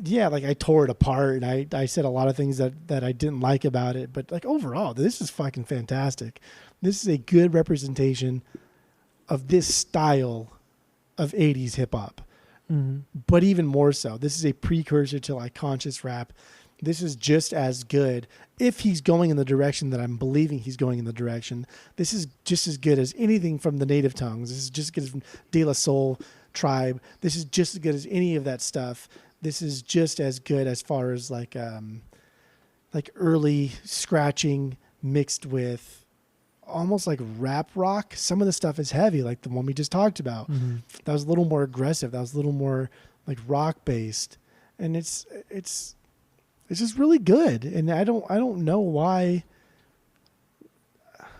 yeah, like I tore it apart, and I said a lot of things that I didn't like about it, but like overall, this is fucking fantastic. This is a good representation of this style of 80s hip hop. Mm-hmm. But even more so, this is a precursor to like conscious rap. This is just as good. If he's going in the direction that I'm believing he's going in the direction, this is just as good as anything from the Native Tongues. This is just as good as De La Soul Tribe. This is just as good as any of that stuff. This is just as good as far as like early scratching mixed with almost like rap rock. Some of the stuff is heavy, like the one we just talked about. Mm-hmm. That was a little more aggressive. That was a little more like rock based, and it's just really good. And I don't know why.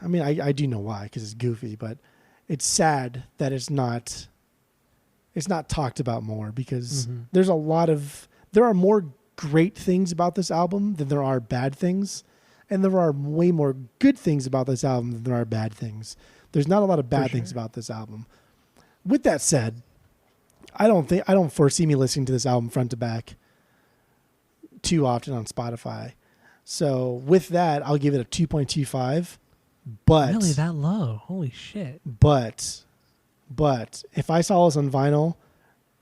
I mean, I do know why, because it's goofy, but it's sad that it's not talked about more, because there are more great things about this album than there are bad things. And there are way more good things about this album than there are bad things. There's not a lot of bad things about this album. With that said, I don't foresee me listening to this album front to back too often on Spotify. So with that, I'll give it a 2.25. But really that low? Holy shit. But if I saw this on vinyl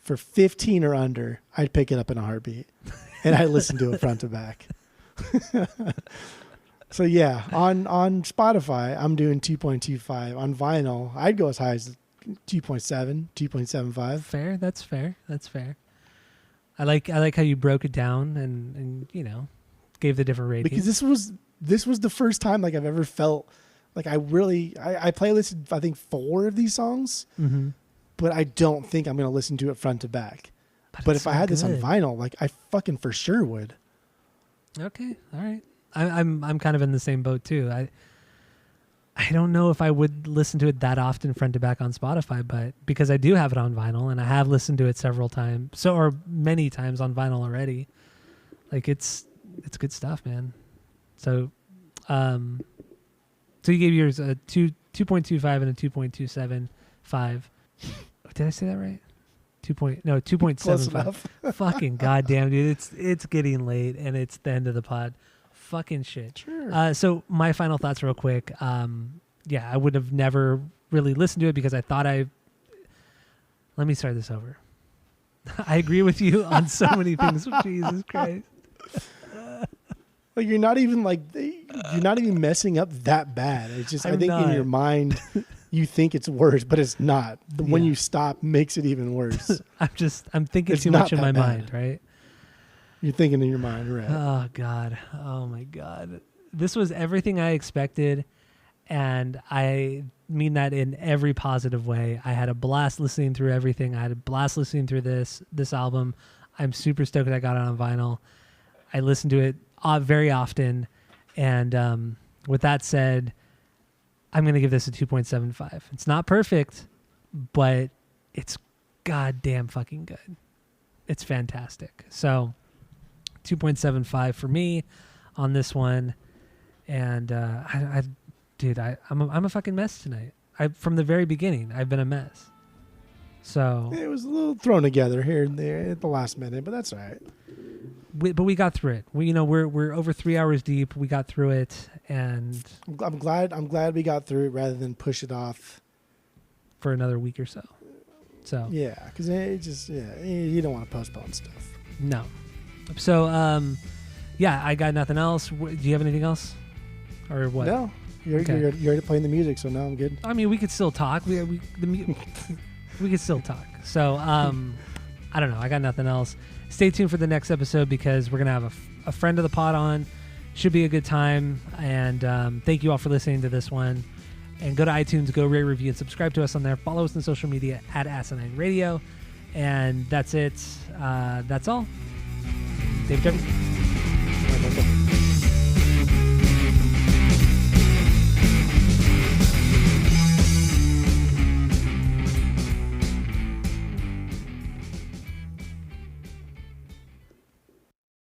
for 15 or under, I'd pick it up in a heartbeat. And I'd listen to it front to back. So yeah, on Spotify, I'm doing 2.25. On vinyl, I'd go as high as 2.7, 2.75. Fair. That's fair. I like how you broke it down and gave the different ratings. Because this was the first time like I've ever felt like I playlisted I think 4 of these songs, mm-hmm. but I don't think I'm gonna listen to it front to back. But if I had this on vinyl, like I fucking for sure would. Okay, all right. I'm kind of in the same boat too. I don't know if I would listen to it that often front to back on Spotify, but because I do have it on vinyl and I have listened to it several times, or many times on vinyl already. Like it's good stuff, man. So you gave yours a 2.25 and a 2.275. Did I say that right? 2.75. Fucking goddamn, dude. It's getting late and it's the end of the pod. Fucking shit. Sure. So my final thoughts real quick. I would have never really listened to it because I thought let me start this over. I agree with you on so many things. Jesus Christ. Like you're not even messing up that bad. It's just I think in your mind you think it's worse, but it's not. When you stop makes it even worse. I'm thinking too much in my mind, right? You're thinking in your mind, right? Oh God. Oh my God. This was everything I expected, and I mean that in every positive way. I had a blast listening through everything. I had a blast listening through this album. I'm super stoked I got it on vinyl. I listen to it very often, and with that said, I'm going to give this a 2.75. It's not perfect, but it's goddamn fucking good. It's fantastic. So 2.75 for me on this one, and I'm a fucking mess tonight. From the very beginning, I've been a mess. So it was a little thrown together here and there at the last minute, but that's all right. But we got through it. We're over 3 hours deep. We got through it, and I'm glad we got through it rather than push it off for another week or so. So yeah, because you don't want to postpone stuff. No. So I got nothing else. Do you have anything else, or what? No, you're already playing the music, so now I'm good. I mean, we could still talk. We could still talk. So I don't know. I got nothing else. Stay tuned for the next episode because we're gonna have a friend of the pod on. Should be a good time. And thank you all for listening to this one. And go to iTunes, go rate, review, and subscribe to us on there. Follow us on social media at Asinine Radio. And that's it. That's all. David Jefferson.